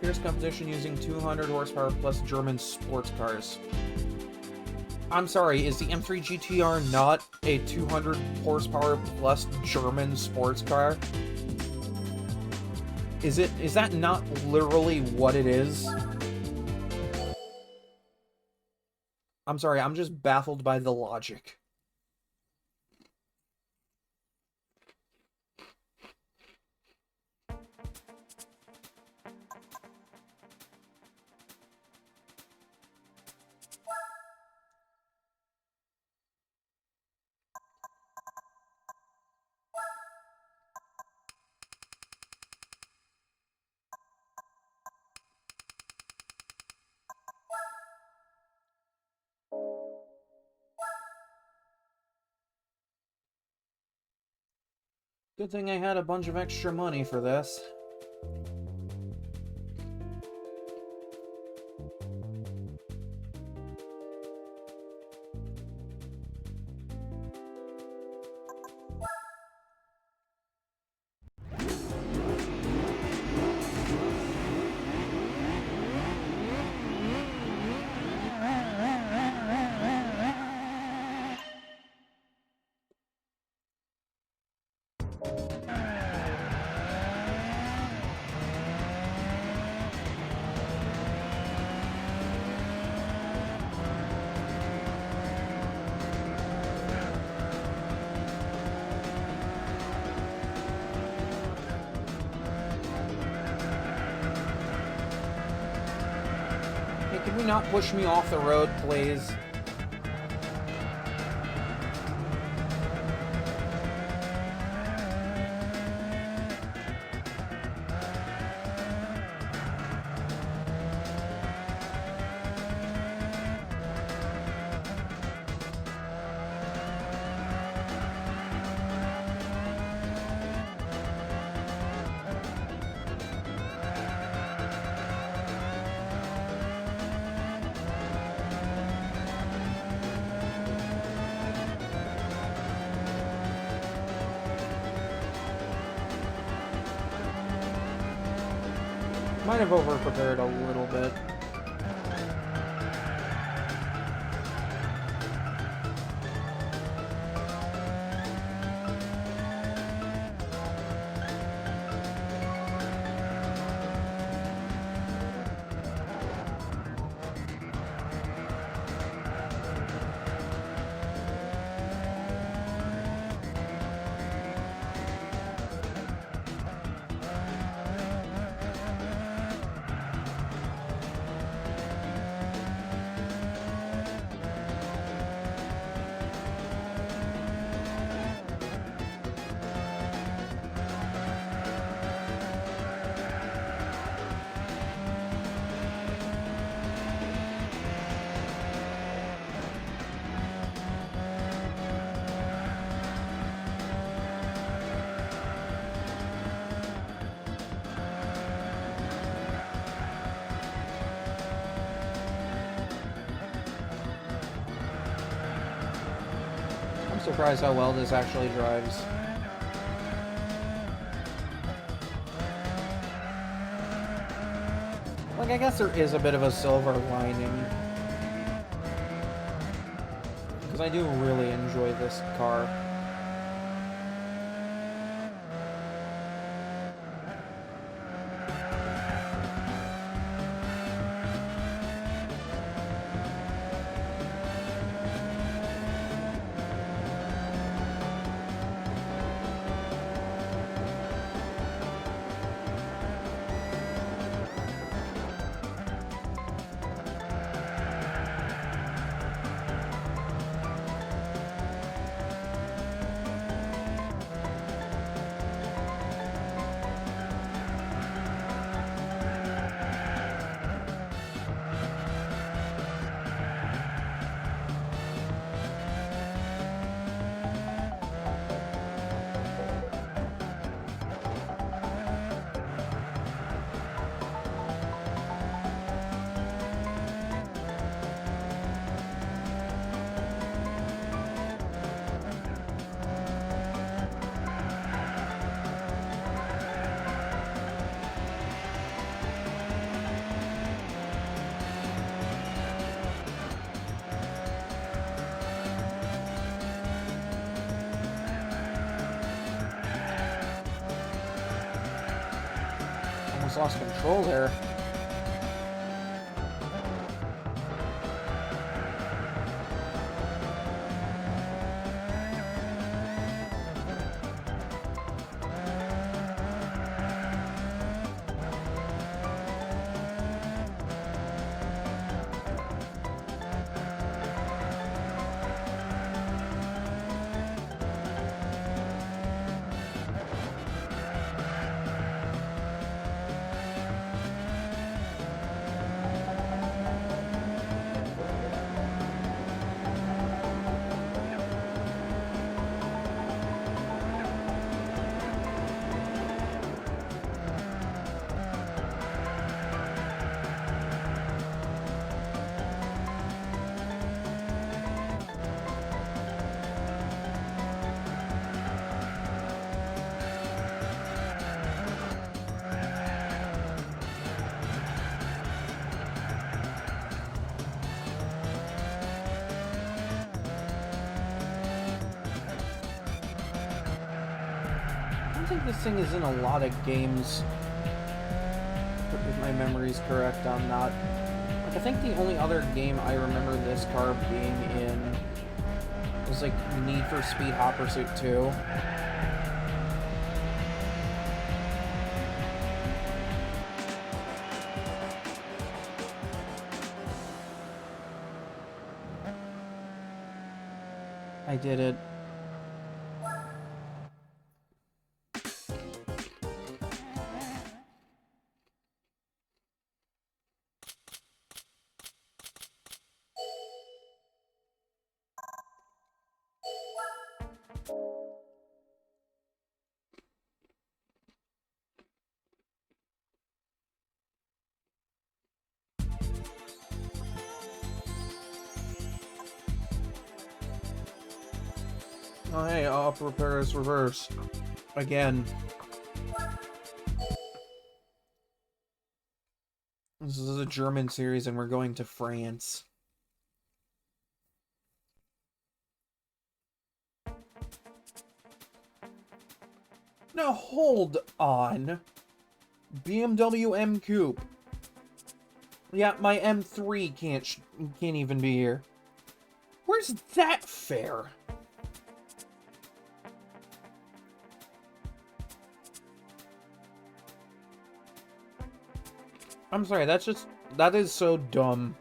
Here's competition using 200 horsepower plus German sports cars. I'm sorry, is the M3 GTR not a 200 horsepower plus German sports car? Is that not literally what it is? I'm sorry, I'm just baffled by the logic. Good thing I had a bunch of extra money for this. Can we not push me off the road, please? Might have over-prepared a little bit. surprised how well this actually drives. Like, I guess there is a bit of a silver lining. Because I do really enjoy this car. Lost control there. I think this thing is in a lot of games, if my memory's correct on that. Like, I think the only other game I remember this car being in was, like, Need for Speed Hot Pursuit 2. I did it. Oh hey, I'll prepare as reverse. Again. This is a German series and we're going to France. Now hold on. BMW M Coupe. Yeah, my M3 can't even be here. Where's that fair? I'm sorry, that is so dumb.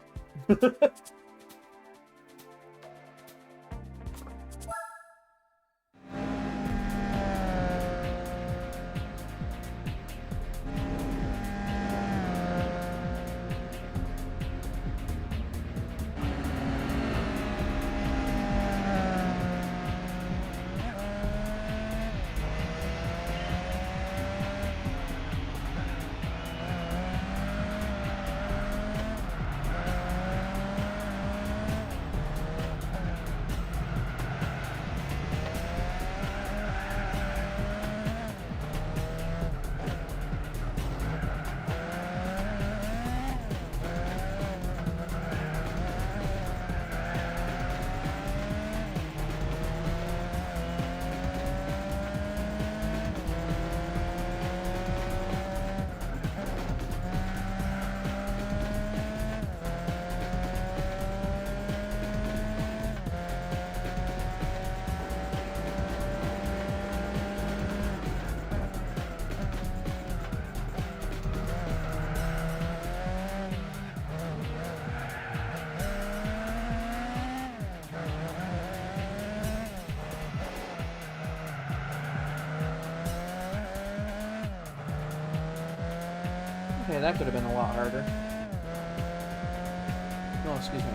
Okay, that could have been a lot harder. No, excuse me.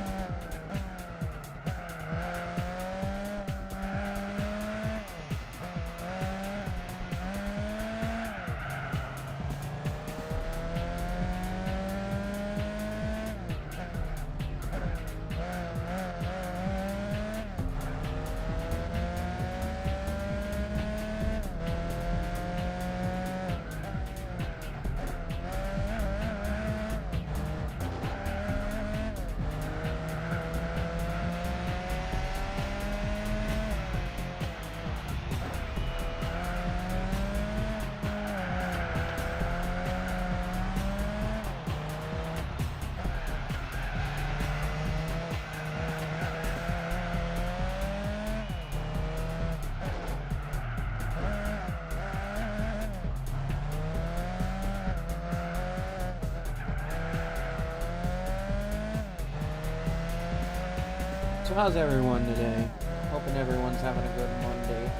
So how's everyone today? Hoping everyone's having a good Monday.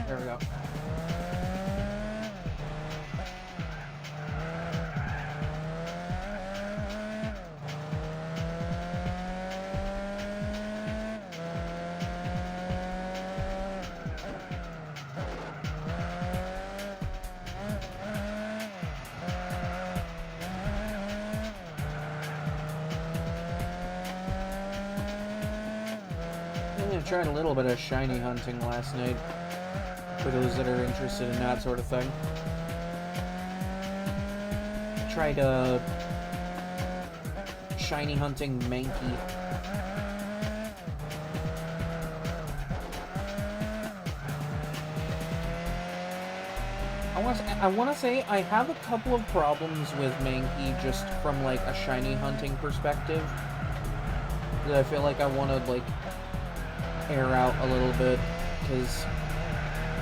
There we go. I tried a little bit of shiny hunting last night, for those that are interested in that sort of thing. Tried shiny hunting Mankey. I want to say I have a couple of problems with Mankey just from like a shiny hunting perspective that I feel like I want to like air out a little bit, because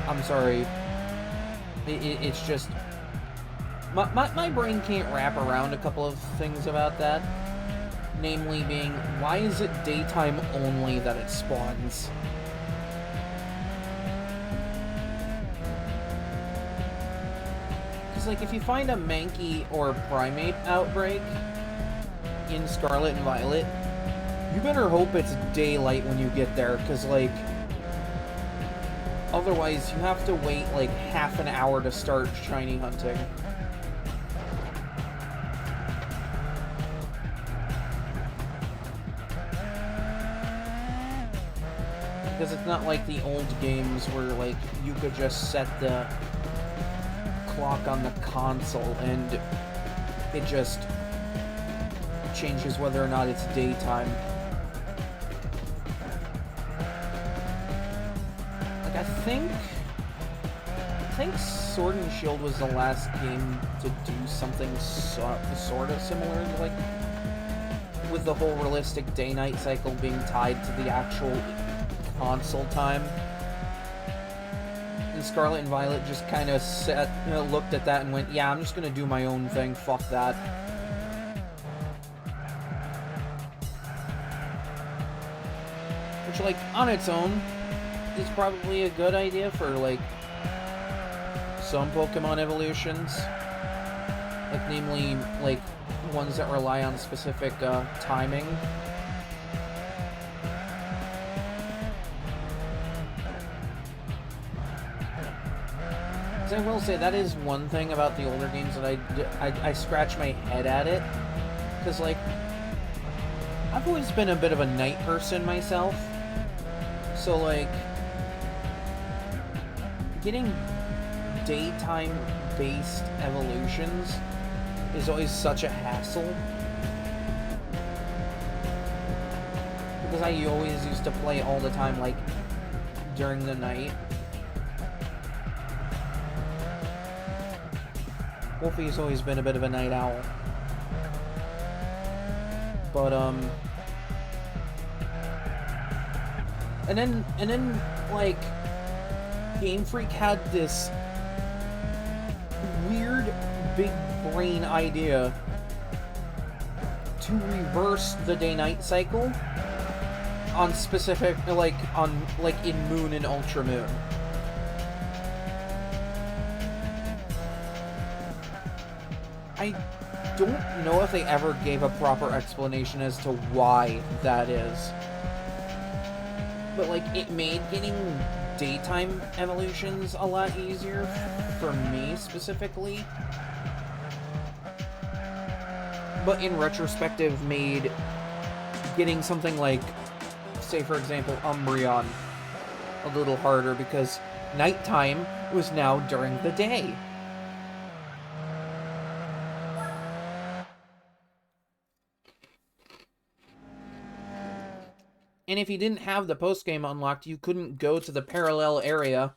I'm sorry, it's just my brain can't wrap around a couple of things about that, namely being, why is it daytime only that it spawns? Because like if you find a Mankey or Primate outbreak in Scarlet and Violet, you better hope it's daylight when you get there, because, like, otherwise you have to wait, like, half an hour to start shiny hunting. Because it's not like the old games where, like, you could just set the clock on the console and it just changes whether or not it's daytime. I think Sword and Shield was the last game to do something sort of similar, like with the whole realistic day-night cycle being tied to the actual console time. And Scarlet and Violet just kind of looked at that and went, yeah, I'm just gonna do my own thing, fuck that. Which, like, on its own, is probably a good idea for, like, some Pokemon evolutions. Like, namely, like, ones that rely on specific, timing. Because I will say, that is one thing about the older games that I scratch my head at it. Because, like, I've always been a bit of a night person myself. So, like, getting daytime-based evolutions is always such a hassle. Because I always used to play all the time, like, during the night. Wolfy's always been a bit of a night owl. But, And then, like, Game Freak had this weird big brain idea to reverse the day-night cycle on specific, like, in Moon and Ultra Moon. I don't know if they ever gave a proper explanation as to why that is. But, like, it made getting daytime evolutions a lot easier for me, specifically. But in retrospective, made getting something like, say, for example, Umbreon a little harder, because nighttime was now during the day. And if you didn't have the post-game unlocked, you couldn't go to the parallel area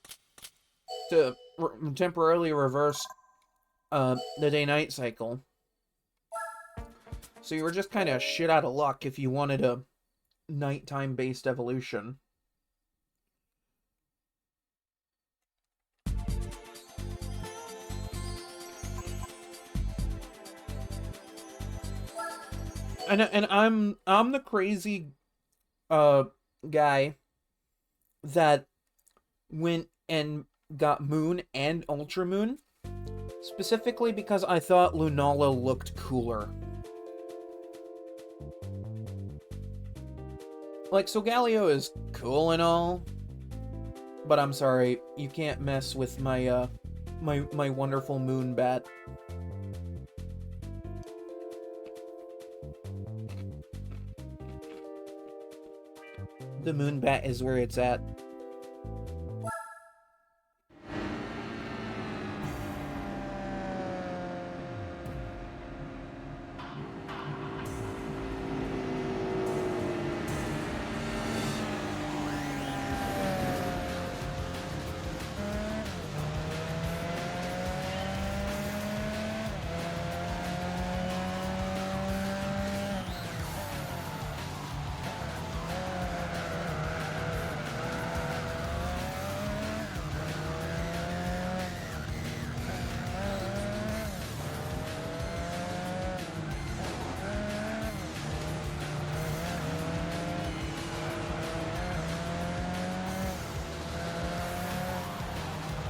to temporarily reverse the day-night cycle. So you were just kind of shit out of luck if you wanted a nighttime-based evolution. And I'm the crazy guy that went and got Moon and Ultra Moon, specifically because I thought Lunala looked cooler. Like, Solgaleo is cool and all, but I'm sorry, you can't mess with my my wonderful Moon Bat. The Moon Bat is where it's at.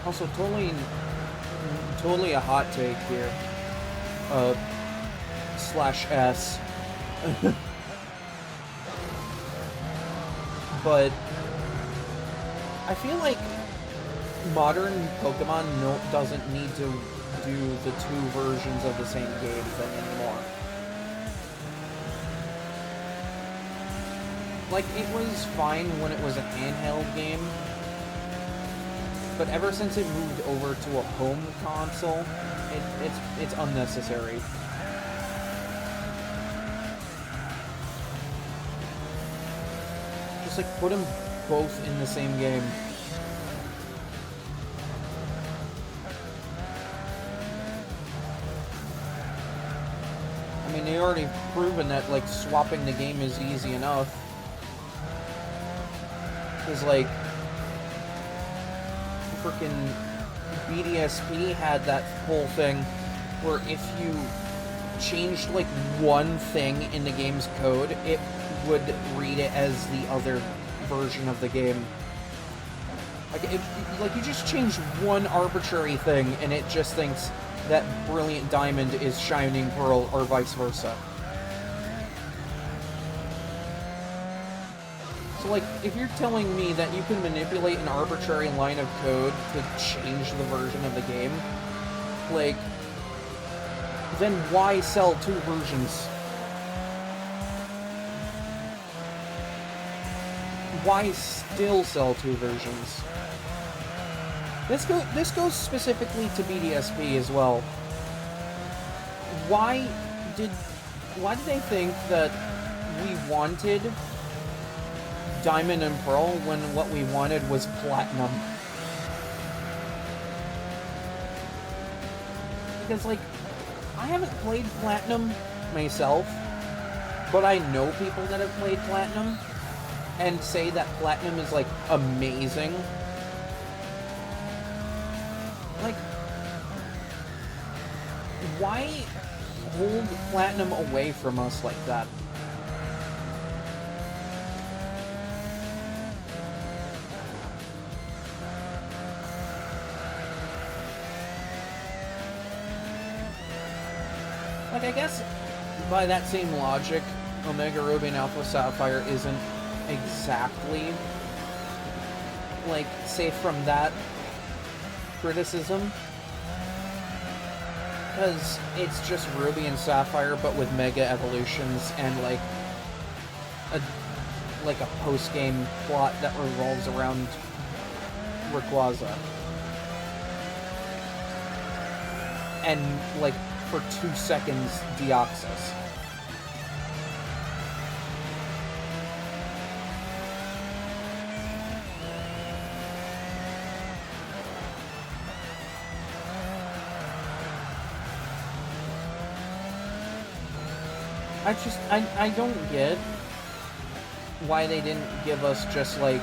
Also, totally a hot take here. /S. But I feel like modern Pokemon doesn't need to do the two versions of the same game thing anymore. Like, it was fine when it was a handheld game, but ever since it moved over to a home console, it's unnecessary. Just, like, put them both in the same game. I mean, they already proven that, like, swapping the game is easy enough. Because, like, freaking BDSP had that whole thing where if you changed, like, one thing in the game's code, it would read it as the other version of the game. Like, you just change one arbitrary thing, and it just thinks that Brilliant Diamond is Shining Pearl, or vice versa. So, like, if you're telling me that you can manipulate an arbitrary line of code to change the version of the game, like, then why sell two versions? Why still sell two versions? This goes specifically to BDSP as well. Why did they think that we wanted Diamond and Pearl when what we wanted was Platinum? Because, like, I haven't played Platinum myself, but I know people that have played Platinum. and say that Platinum is, like, amazing. Like, why hold Platinum away from us like that? Like, I guess by that same logic, Omega Ruby and Alpha Sapphire isn't exactly, like, safe from that criticism. Because it's just Ruby and Sapphire, but with Mega Evolutions and, like a post-game plot that revolves around Rayquaza. And, like, for 2 seconds, Deoxys. I don't get why they didn't give us just, like,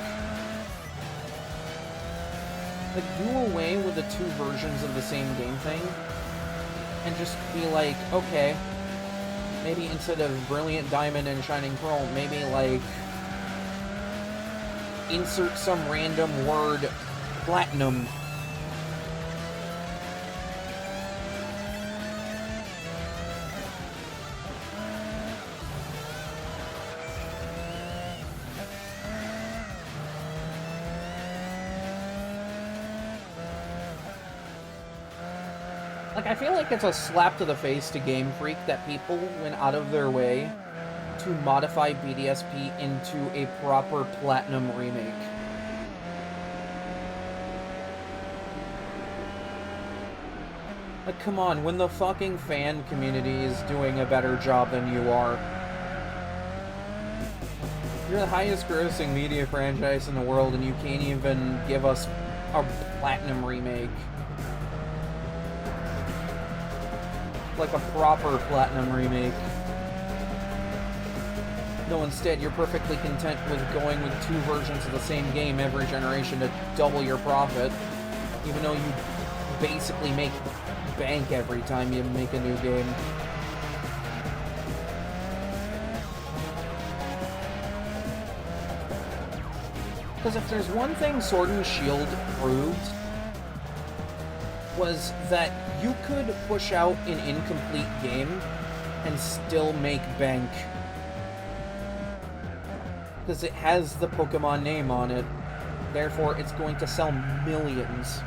do away with the 2 versions of the same game thing, and just be like, okay, maybe instead of Brilliant Diamond and Shining Pearl, maybe, like, insert some random word, Platinum. Like, I feel like it's a slap to the face to Game Freak that people went out of their way to modify BDSP into a proper Platinum remake. Like, come on, when the fucking fan community is doing a better job than you are. You're the highest grossing media franchise in the world and you can't even give us a Platinum remake. Like a proper Platinum remake. No, instead, you're perfectly content with going with 2 versions of the same game every generation to double your profit, even though you basically make bank every time you make a new game. Because if there's one thing Sword and Shield proved, was that you could push out an incomplete game and still make bank. Because it has the Pokemon name on it. Therefore, it's going to sell millions.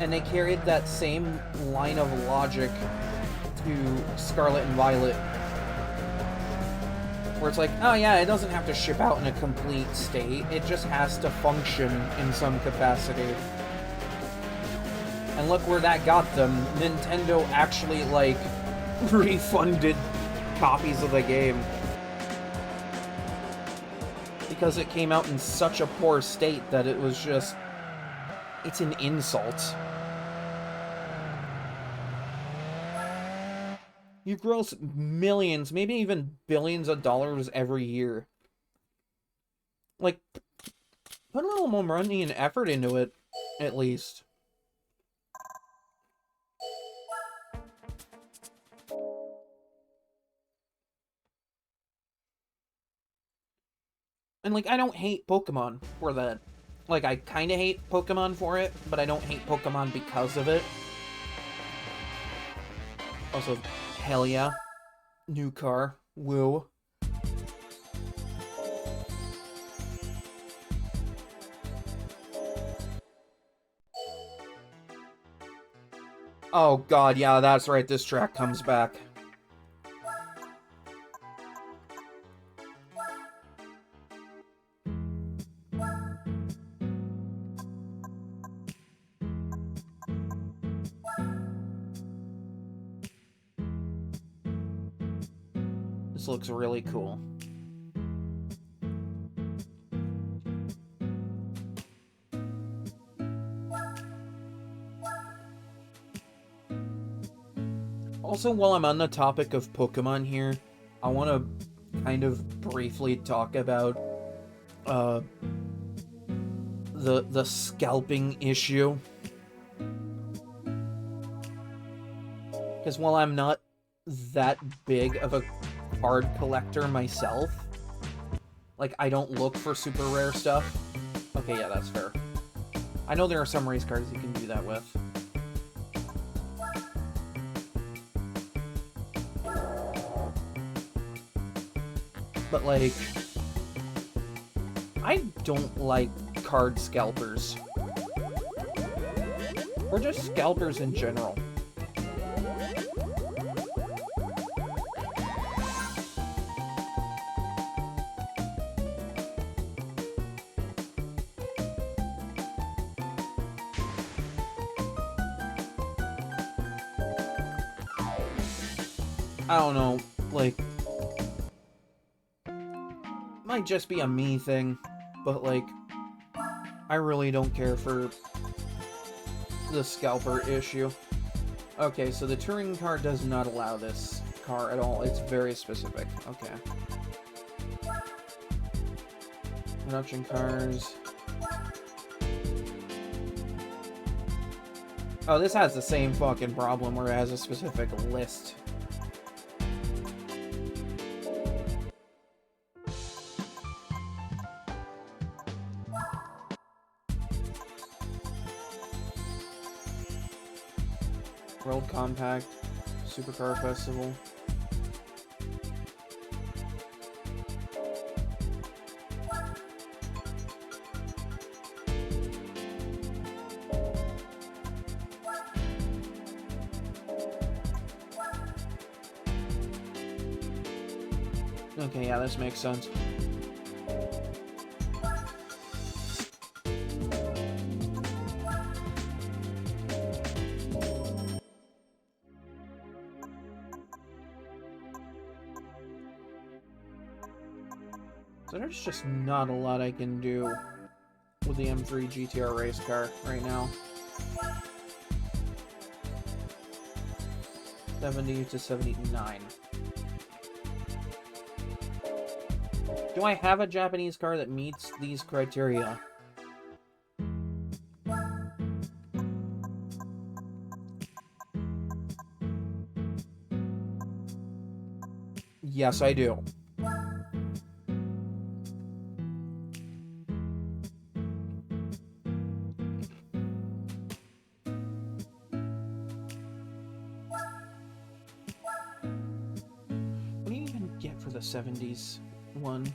And they carried that same line of logic to Scarlet and Violet. Where it's like, oh yeah, it doesn't have to ship out in a complete state, it just has to function in some capacity. And look where that got them. Nintendo actually, like, refunded copies of the game. Because it came out in such a poor state that it was just... it's an insult. You gross millions, maybe even billions of dollars every year. Like, put a little more money and effort into it, at least. And, like, I don't hate Pokemon for that. Like, I kind of hate Pokemon for it, but I don't hate Pokemon because of it. Also, hell yeah. New car. Woo. Oh god, yeah, that's right, this track comes back. This looks really cool. Also, while I'm on the topic of Pokemon here, I want to kind of briefly talk about the scalping issue. Because while I'm not that big of a card collector myself, like, I don't look for super rare stuff. Okay, yeah, that's fair. I know there are some race cards you can do that with. But, like, I don't like card scalpers. Or just scalpers in general. I don't know, like, might just be a me thing, but, like, I really don't care for the scalper issue. Okay, so the touring car does not allow this car at all. It's very specific. Okay. Production cars. Oh, this has the same fucking problem where it has a specific list. World Compact, Supercar Festival. Okay, yeah, this makes sense. So there's just not a lot I can do with the M3 GTR race car right now. 70 to 79. Do I have a Japanese car that meets these criteria? Yes, I do. What do you even get for the 70s one?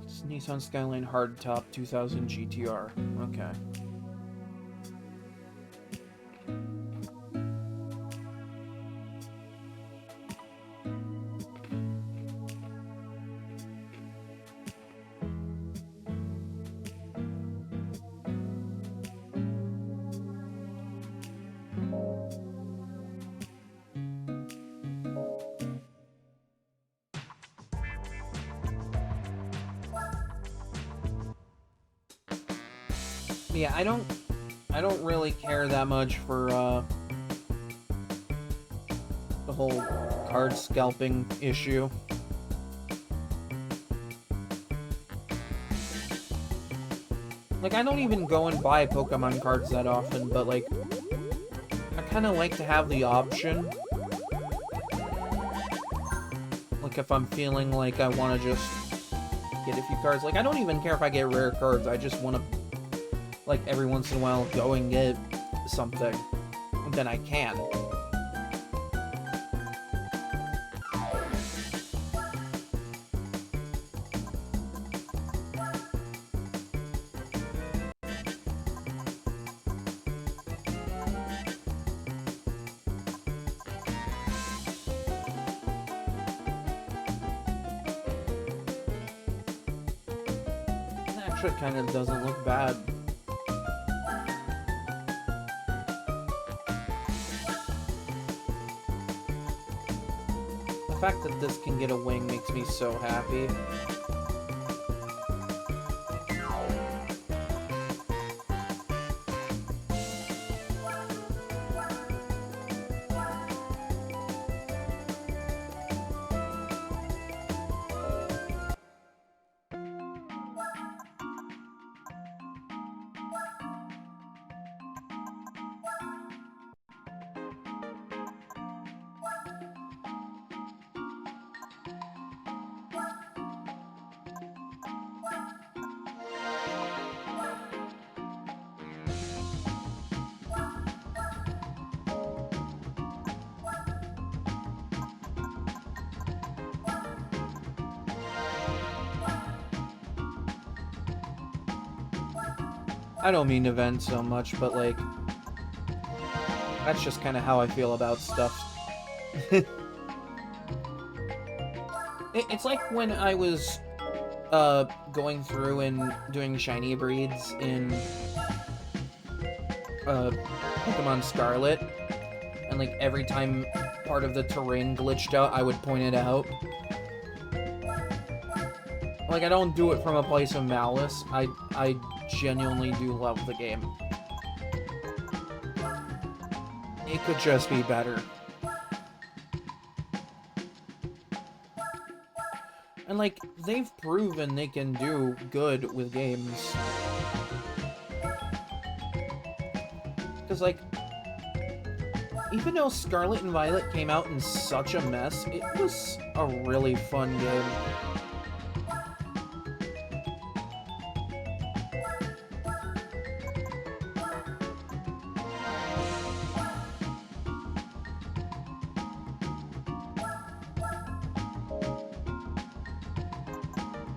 It's Nissan Skyline Hardtop 2000 GTR. Okay. Yeah, I don't really care that much for the whole card scalping issue. Like, I don't even go and buy Pokemon cards that often, but, like, I kind of like to have the option. Like, if I'm feeling like I want to just get a few cards. Like, I don't even care if I get rare cards, I just want to, like, every once in a while go and get something. Then I can. It kind of doesn't look bad. The fact that this can get a wing makes me so happy. I don't mean to vent so much, but, like, that's just kind of how I feel about stuff. It's like when I was, going through and doing shiny breeds in, Pokemon Scarlet, and, like, every time part of the terrain glitched out, I would point it out. Like, I don't do it from a place of malice. I genuinely do love the game. It could just be better. And, like, they've proven they can do good with games. Because, like, even though Scarlet and Violet came out in such a mess, it was a really fun game.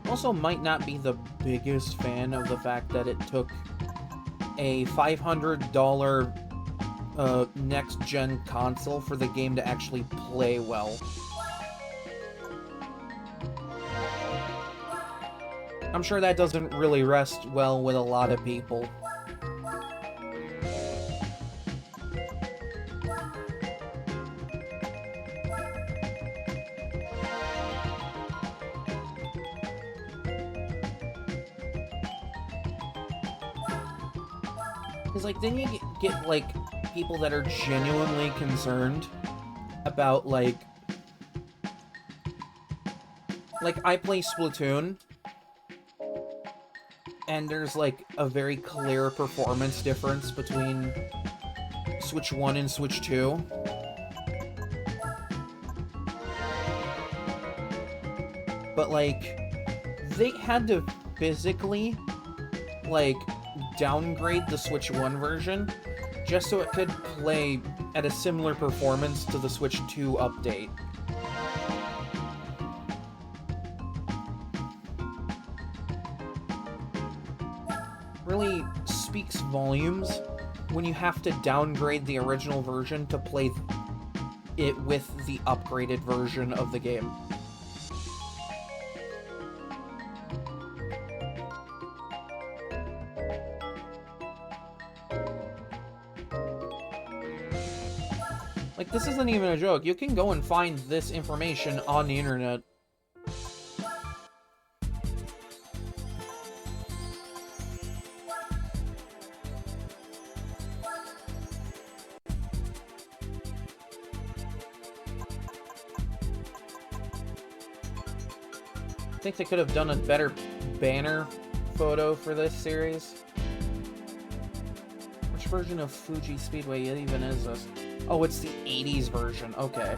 Also might not be the biggest fan of the fact that it took a $500 next-gen console for the game to actually play well. I'm sure that doesn't really rest well with a lot of people. Because, like, then you get, like, people that are genuinely concerned about, like, I play Splatoon, and there's, like, a very clear performance difference between Switch 1 and Switch 2. But, like, they had to physically, like, downgrade the Switch 1 version just so it could play at a similar performance to the Switch 2 update. Really speaks volumes when you have to downgrade the original version to play it with the upgraded version of the game. Like, this isn't even a joke. You can go and find this information on the internet. I think they could have done a better banner photo for this series. Which version of Fuji Speedway even is this? Oh, it's the 80s version. Okay.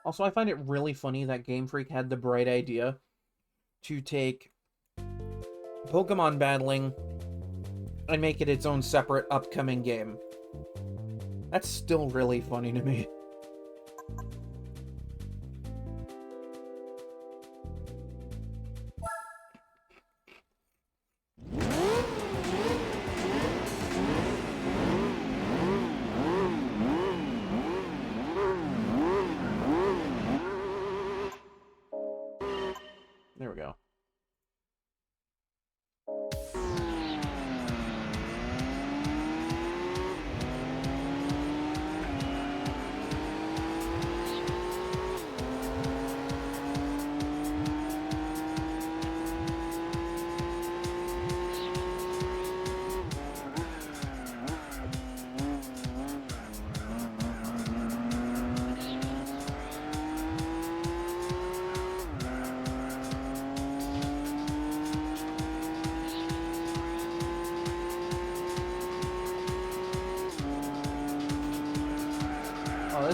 Also, I find it really funny that Game Freak had the bright idea to take Pokemon battling and make it its own separate upcoming game. That's still really funny to me. There we go.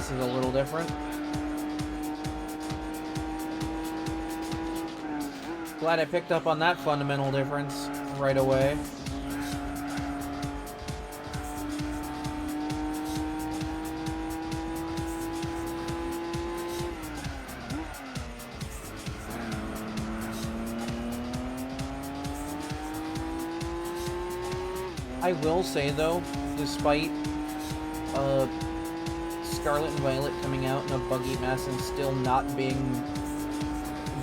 this is a little different. Glad I picked up on that fundamental difference right away. I will say, though, despite Scarlet and Violet coming out in a buggy mess and still not being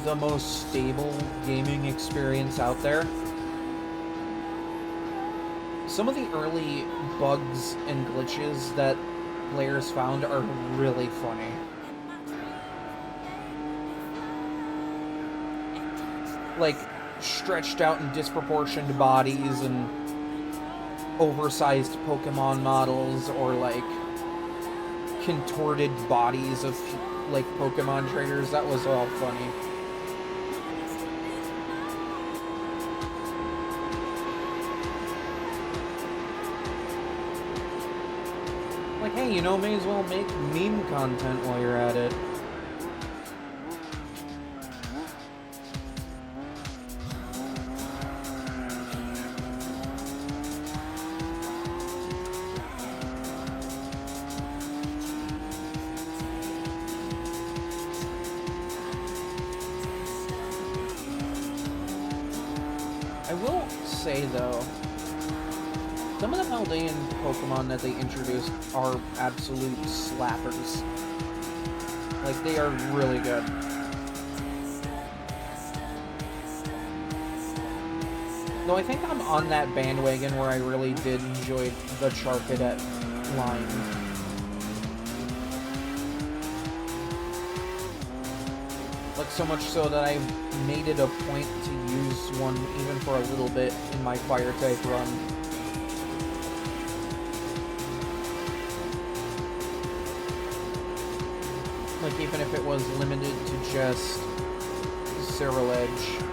the most stable gaming experience out there, some of the early bugs and glitches that players found are really funny. Like, stretched out and disproportioned bodies and oversized Pokemon models, or like contorted bodies of like Pokemon trainers. That was all funny. Like, hey, you know, may as well make meme content while you're at it. I will say, though, some of the Paldean Pokemon that they introduced are absolute slappers. Like, they are really good. Though I think I'm on that bandwagon where I really did enjoy the Charcadet line. Like, so much so that I made it a point to use one even for a little bit in my Fire-type run. Like, even if it was limited to just Ceruledge.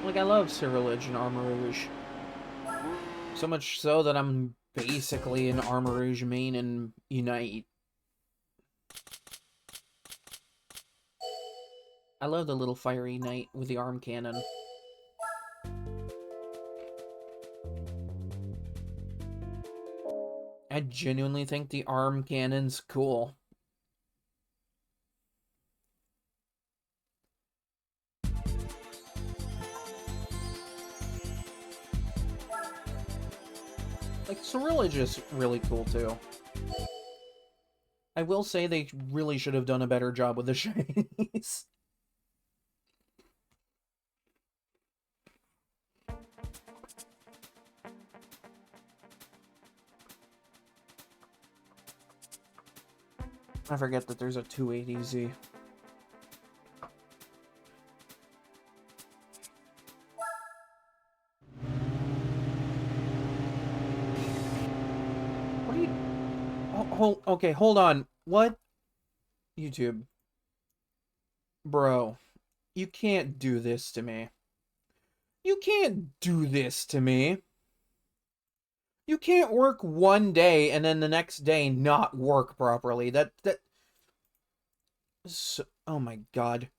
Like, I love Ceruledge and Armarouge. So much so that I'm basically an Armarouge main in Unite. I love the little fiery knight with the arm cannon. I genuinely think the arm cannon's cool. Like, Ceruledge is really cool, too. I will say they really should have done a better job with the shinies. I forget that there's a 280Z. What are you... Okay, hold on. What? YouTube. Bro, you can't do this to me. You can't do this to me. You can't work one day and then the next day not work properly. So, oh my god.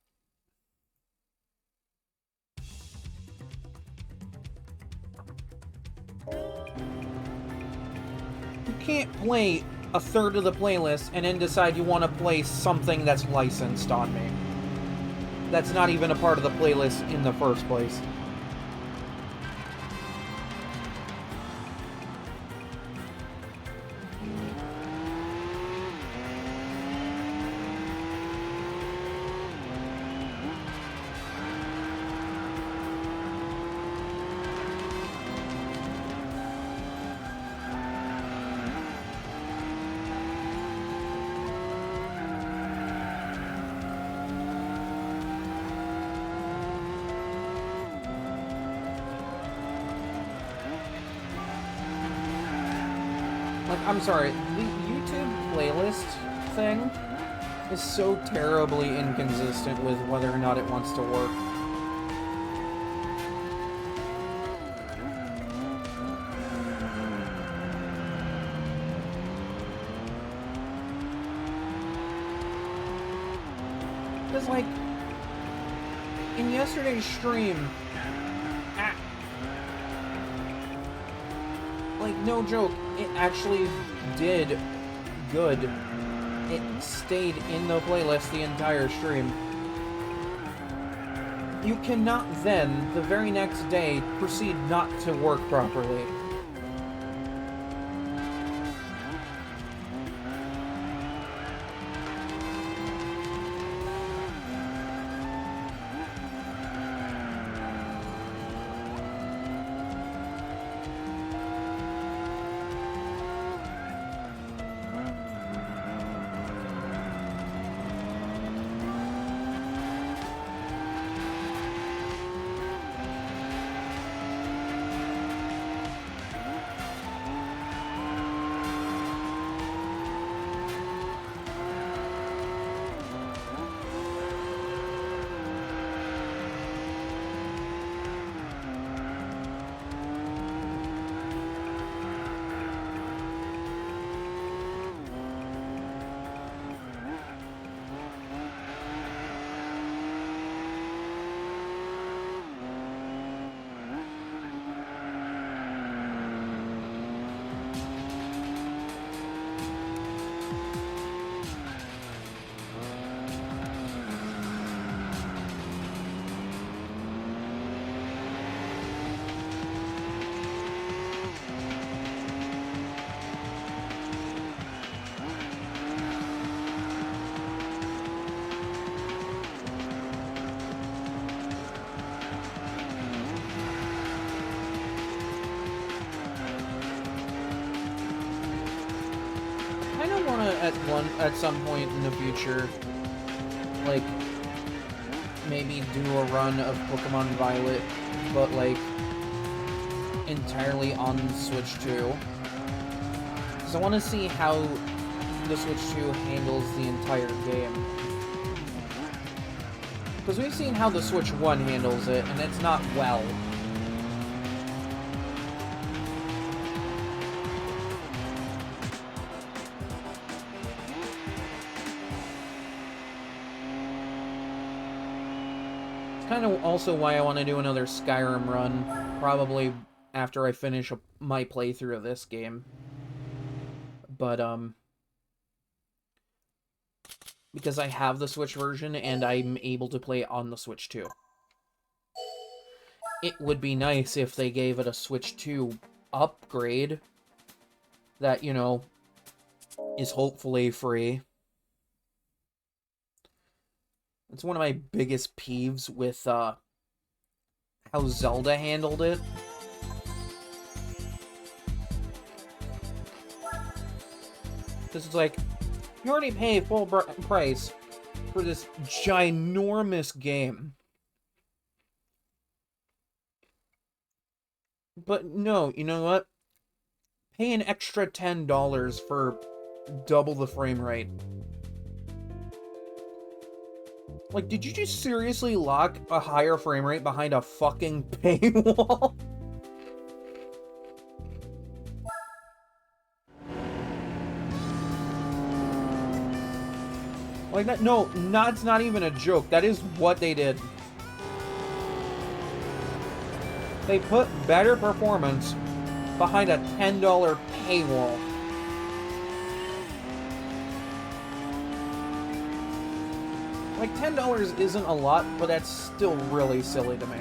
You can't play a third of the playlist and then decide you want to play something that's licensed on me. That's not even a part of the playlist in the first place. Like, I'm sorry, the YouTube playlist thing is so terribly inconsistent with whether or not it wants to work. Because, like, in yesterday's stream, like, no joke, it actually did good. It stayed in the playlist the entire stream. You cannot then, the very next day, proceed not to work properly. At some point in the future, like, maybe do a run of Pokemon Violet, but, like, entirely on Switch 2. Because I want to see how the Switch 2 handles the entire game. Because we've seen how the Switch 1 handles it, and it's not well. Kind of also why I want to do another Skyrim run, probably after I finish my playthrough of this game. But, because I have the Switch version, and I'm able to play it on the Switch 2. It would be nice if they gave it a Switch 2 upgrade that, you know, is hopefully free. It's one of my biggest peeves with, how Zelda handled it. Because it's like, you already pay full price for this ginormous game. But no, you know what? Pay an extra $10 for double the frame rate. Like, did you just seriously lock a higher frame rate behind a fucking paywall? Like that? No, that's not even a joke. That is what they did. They put better performance behind a $10 paywall. Like, $10 isn't a lot, but that's still really silly to me.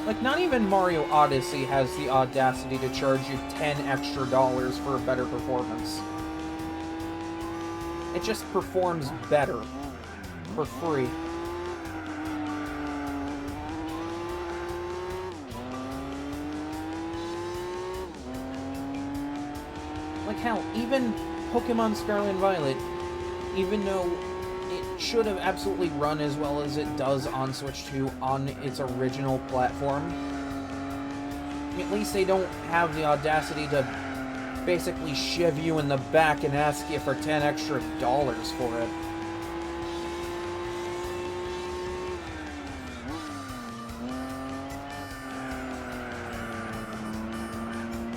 Like, not even Mario Odyssey has the audacity to charge you $10 extra for a better performance. It just performs better for free. hell, even Pokemon Scarlet and Violet, even though it should have absolutely run as well as it does on Switch 2 on its original platform, at least they don't have the audacity to basically shiv you in the back and ask you for $10 extra for it.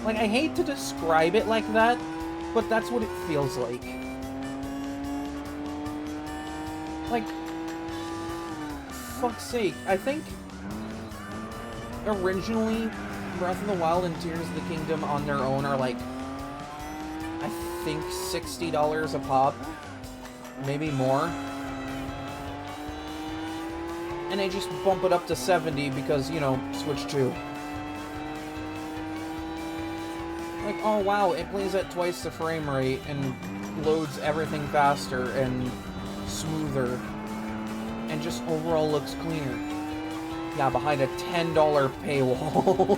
Like, I hate to describe it like that, but that's what it feels like. Like, fuck's sake, I think originally Breath of the Wild and Tears of the Kingdom on their own are like, I think $60 a pop, maybe more. And they just bump it up to 70 because, you know, Switch 2. Like, oh wow, it plays at twice the frame rate and loads everything faster and smoother and just overall looks cleaner. Yeah, behind a $10 paywall.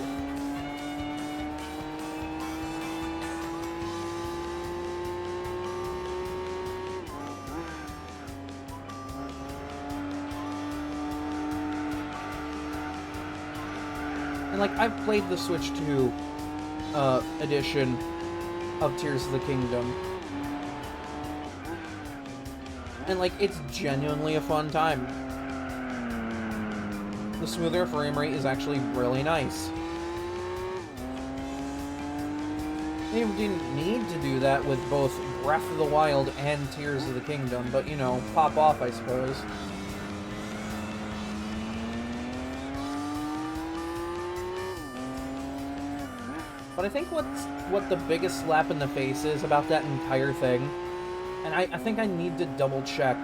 And like, I've played the Switch 2 edition of Tears of the Kingdom. And like, it's genuinely a fun time. The smoother frame rate is actually really nice. They didn't need to do that with both Breath of the Wild and Tears of the Kingdom, but you know, pop off, I suppose. But I think what the biggest slap in the face is about that entire thing, and I think I need to double check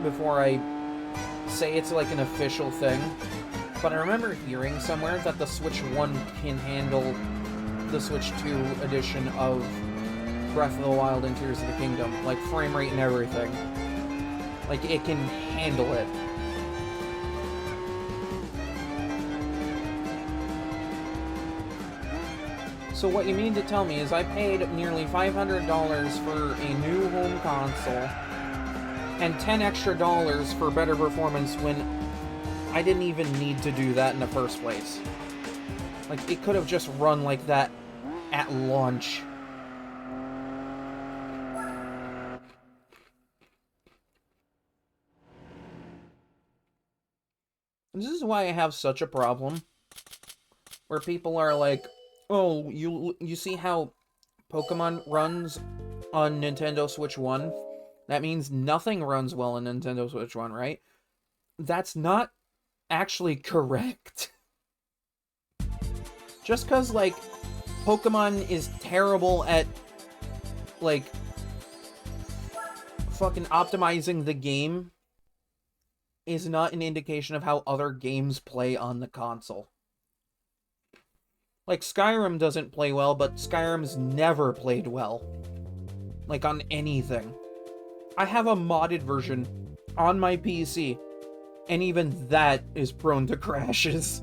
before I say it's like an official thing, but I remember hearing somewhere that the Switch 1 can handle the Switch 2 edition of Breath of the Wild and Tears of the Kingdom, like frame rate and everything. Like, it can handle it. So what you mean to tell me is I paid nearly $500 for a new home console and $10 extra for better performance when I didn't even need to do that in the first place. Like, it could have just run like that at launch. This is why I have such a problem where people are like, oh, you see how Pokemon runs on Nintendo Switch 1? That means nothing runs well on Nintendo Switch 1, right? That's not actually correct. Just because, like, Pokemon is terrible at, like, fucking optimizing the game is not an indication of how other games play on the console. Like, Skyrim doesn't play well, but Skyrim's never played well. Like, on anything. I have a modded version on my PC, and even that is prone to crashes.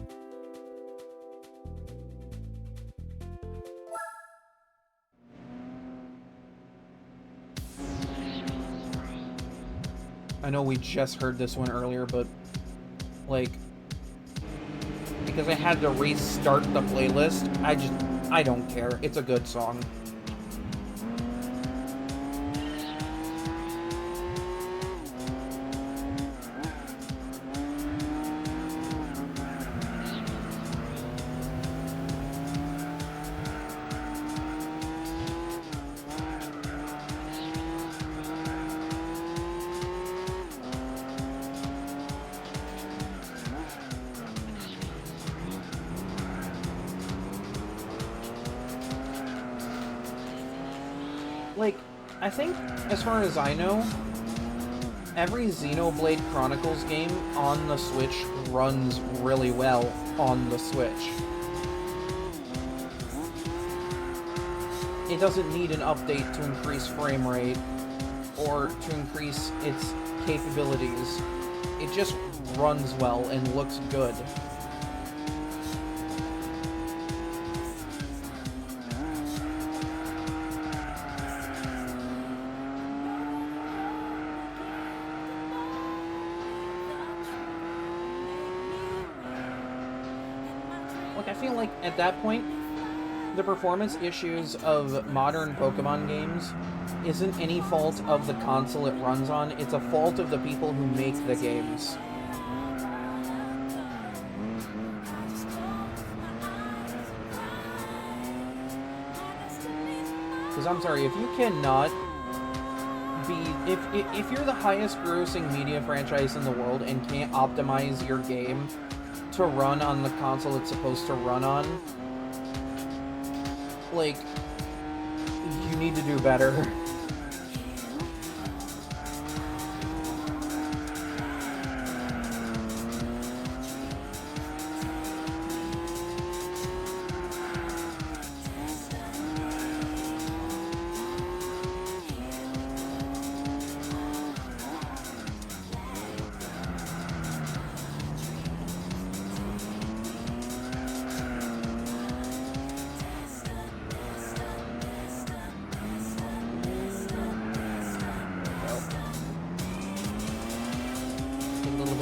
I know we just heard this one earlier, but, like, because I had to restart the playlist, I don't care. It's a good song. Like, I think, as far as I know, every Xenoblade Chronicles game on the Switch runs really well on the Switch. It doesn't need an update to increase frame rate or to increase its capabilities. It just runs well and looks good. Like, I feel like at that point, the performance issues of modern Pokemon games isn't any fault of the console it runs on, it's a fault of the people who make the games. Because I'm sorry, if you cannot be... If you're the highest grossing media franchise in the world and can't optimize your game to run on the console it's supposed to run on, like, you need to do better.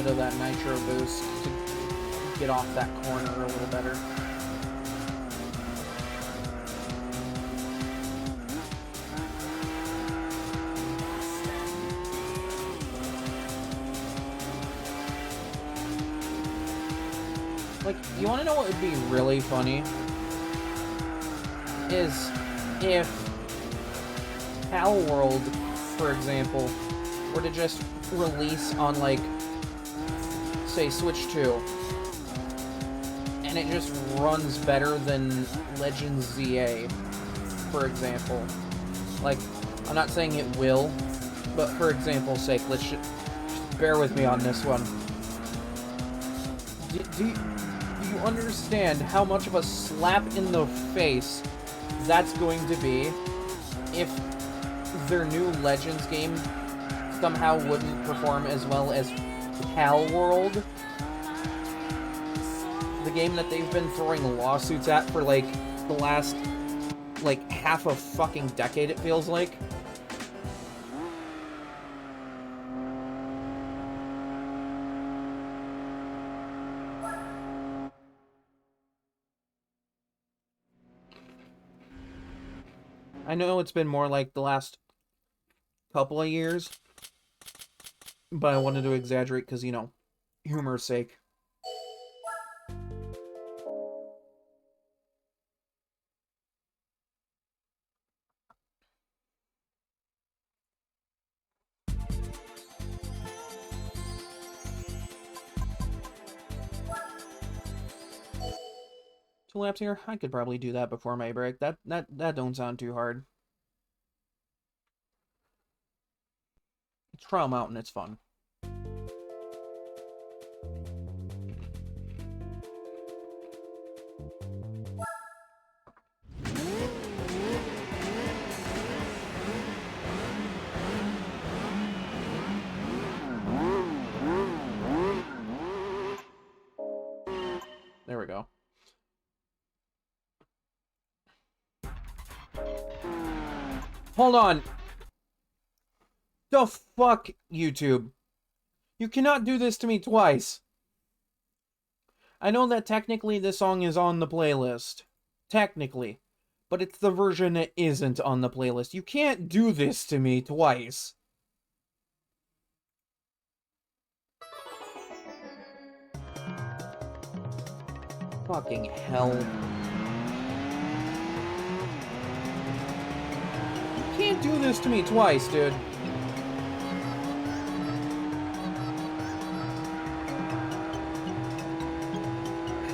Of that nitro boost to get off that corner a little better. Like, you want to know what would be really funny? Is if Pal World, for example, were to just release on, like, say Switch 2, and it just runs better than Legends ZA, for example. Like, I'm not saying it will, but for example's sake, let's just bear with me on this one. Do you understand how much of a slap in the face that's going to be if their new Legends game somehow wouldn't perform as well as Pal World, the game that they've been throwing lawsuits at for, like, the last, like, half a fucking decade, it feels like? I know it's been more like the last couple of years, but I wanted to exaggerate because, you know, humor's sake. Two laps here? I could probably do that before my break. That don't sound too hard. It's Trial Mountain, it's fun. There we go. Hold on. The fuck, YouTube? You cannot do this to me twice. I know that technically this song is on the playlist. Technically. But it's the version that isn't on the playlist. You can't do this to me twice. Fucking hell. You can't do this to me twice, dude.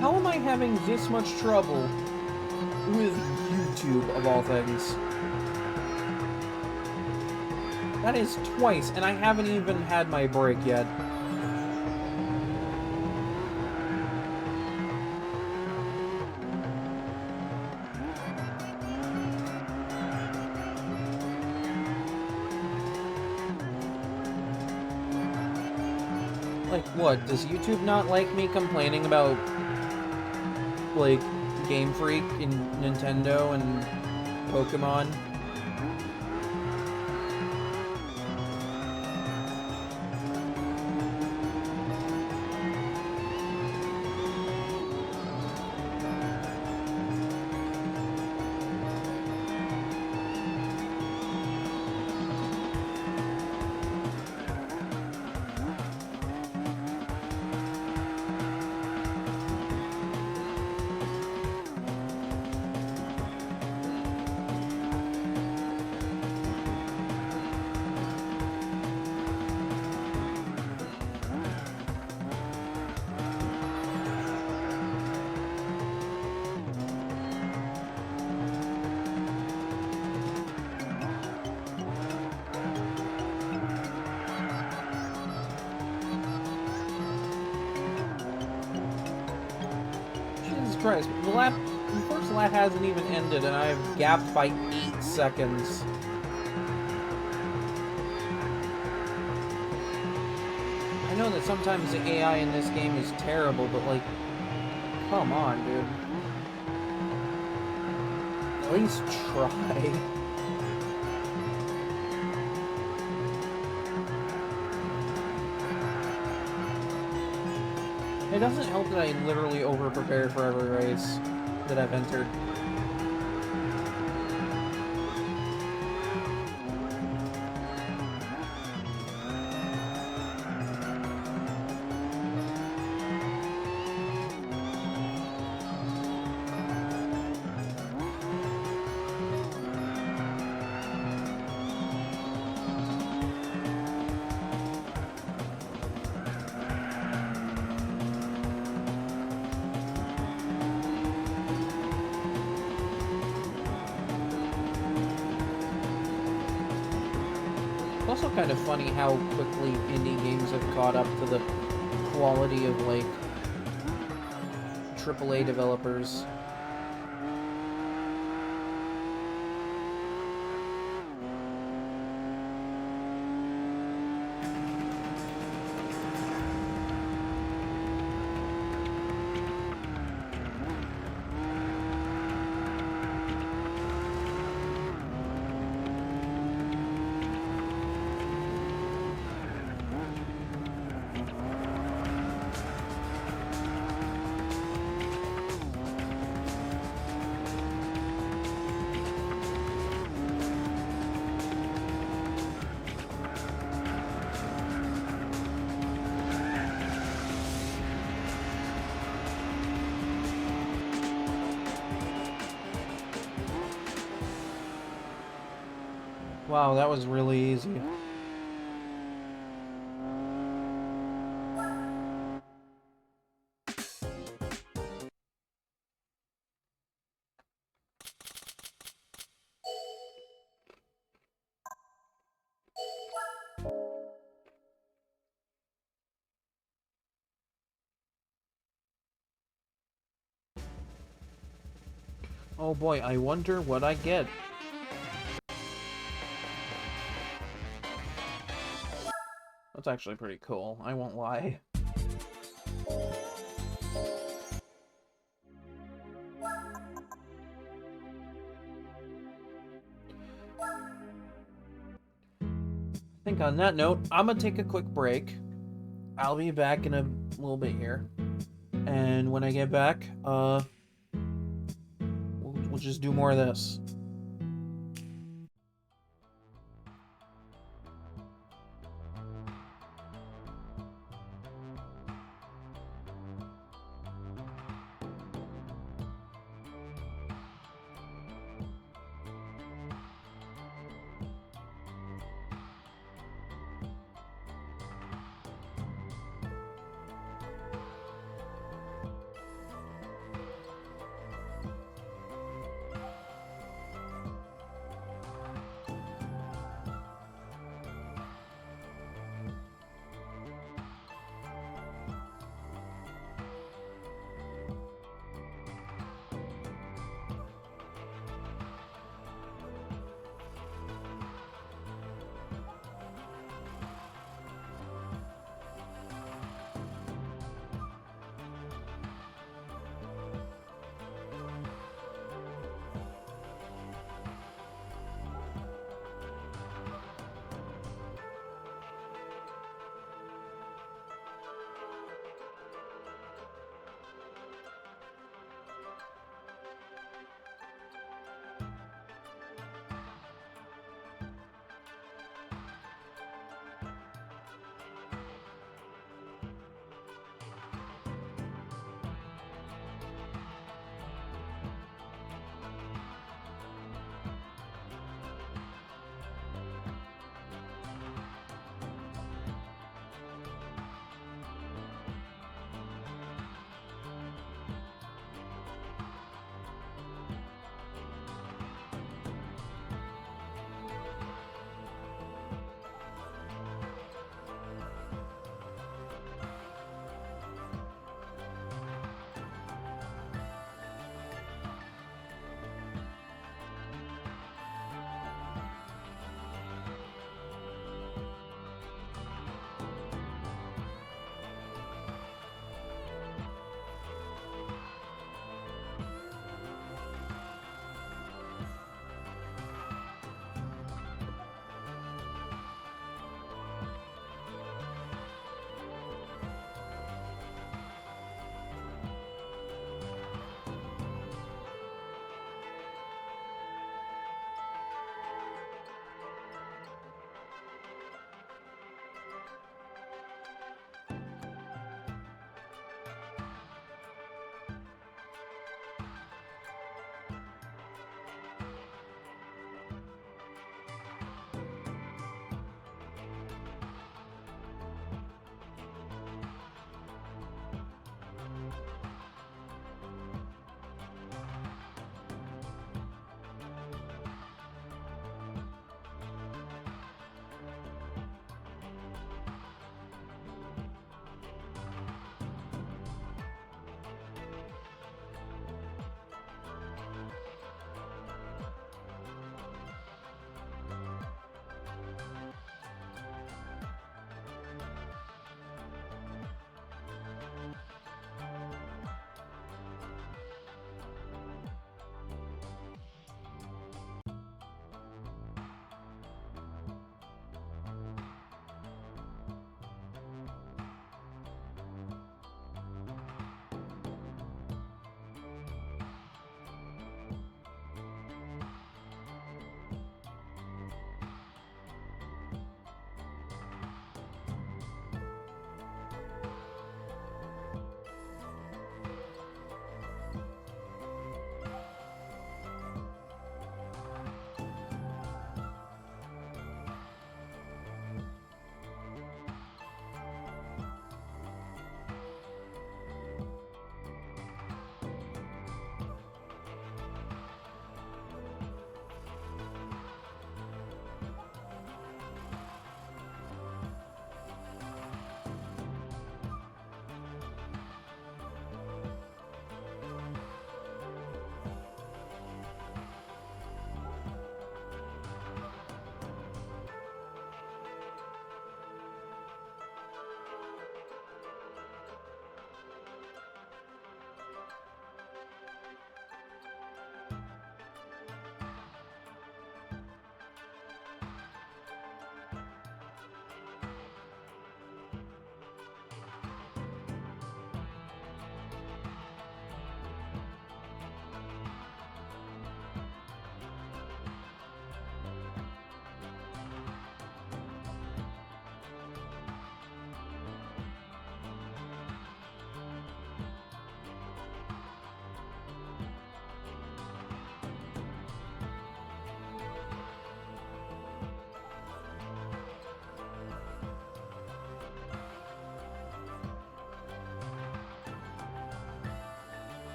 How am I having this much trouble with YouTube, of all things? That is twice, and I haven't even had my break yet. Like, what? Does YouTube not like me complaining about, like, Game Freak and Nintendo and Pokemon? Christ, the first lap hasn't even ended, and I've gapped by 8 seconds. I know that sometimes the AI in this game is terrible, but like, come on, dude. At least try. It doesn't help that I literally over-prepared for every race that I've entered. It's also kind of funny how quickly indie games have caught up to the quality of, like, AAA developers. Wow, that was really easy. Oh boy, I wonder what I get. That's actually pretty cool, I won't lie. I think on that note, I'm gonna take a quick break. I'll be back in a little bit here. And when I get back, we'll just do more of this.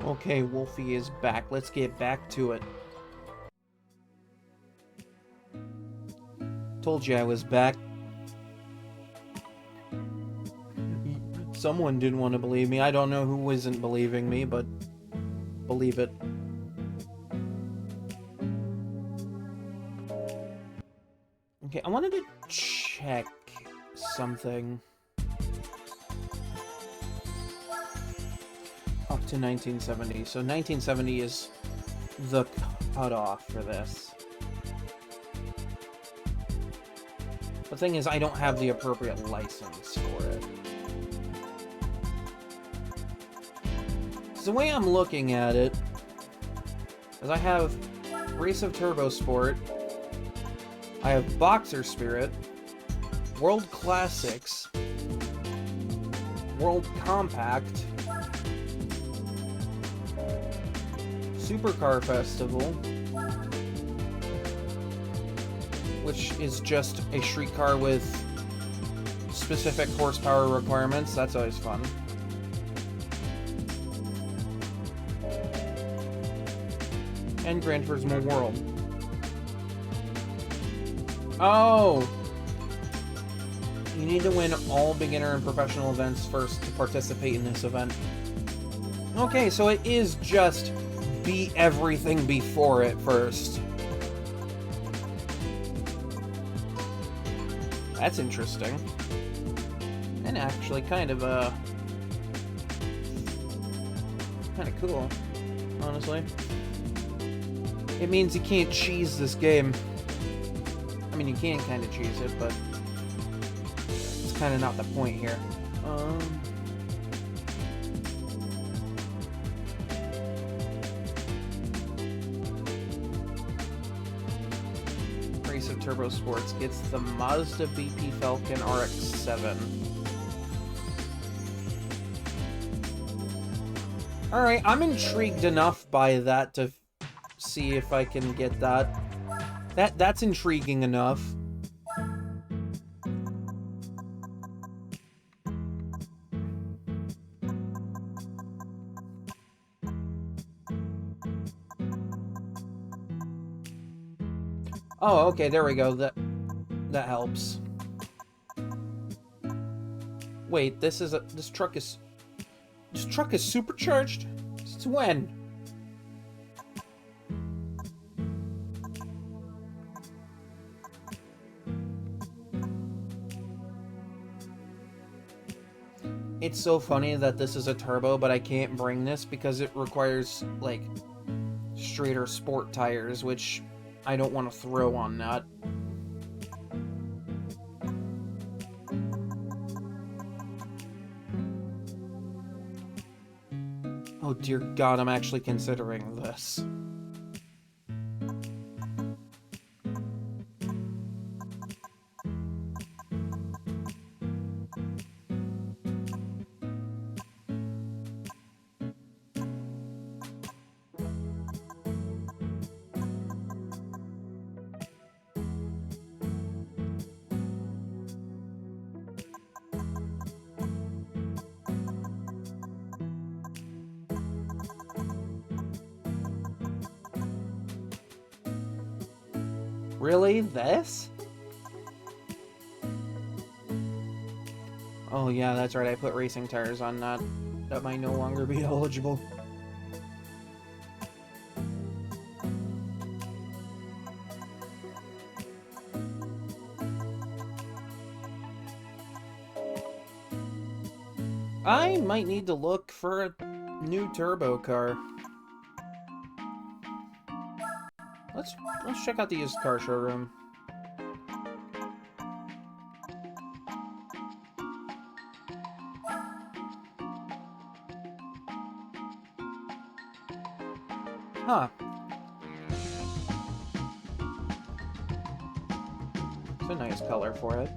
Okay, Wolfy is back. Let's get back to it. Told you I was back. Someone didn't want to believe me. I don't know who isn't believing me, but believe it. Okay, I wanted to check something. Up to 1970. So 1970 is the cutoff for this. The thing is, I don't have the appropriate license for it. So the way I'm looking at it is I have Race of Turbo Sport, I have Boxer Spirit, World Classics, World Compact, Supercar Festival, which is just a street car with specific horsepower requirements. That's always fun. And Gran Turismo World. Oh! You need to win all beginner and professional events first to participate in this event. Okay, so it is just beat everything before it first. That's interesting. And actually kind of cool, honestly. It means you can't cheese this game. I mean, you can kind of cheese it, but it's kind of not the point here. Race of Turbo Sports gets the Mazda BP Falcon RX-7. Alright, I'm intrigued enough by that to see if I can get that. That's intriguing enough. Oh, okay, there we go. That helps. Wait, this truck is supercharged? Since when? It's so funny that this is a turbo, but I can't bring this because it requires, like, straighter sport tires, which I don't want to throw on that. Oh dear God, I'm actually considering this. Really? This? Oh yeah, that's right, I put racing tires on that. That might no longer be eligible. I might need to look for a new turbo car. Let's check out the used car showroom. Huh. It's a nice color for it.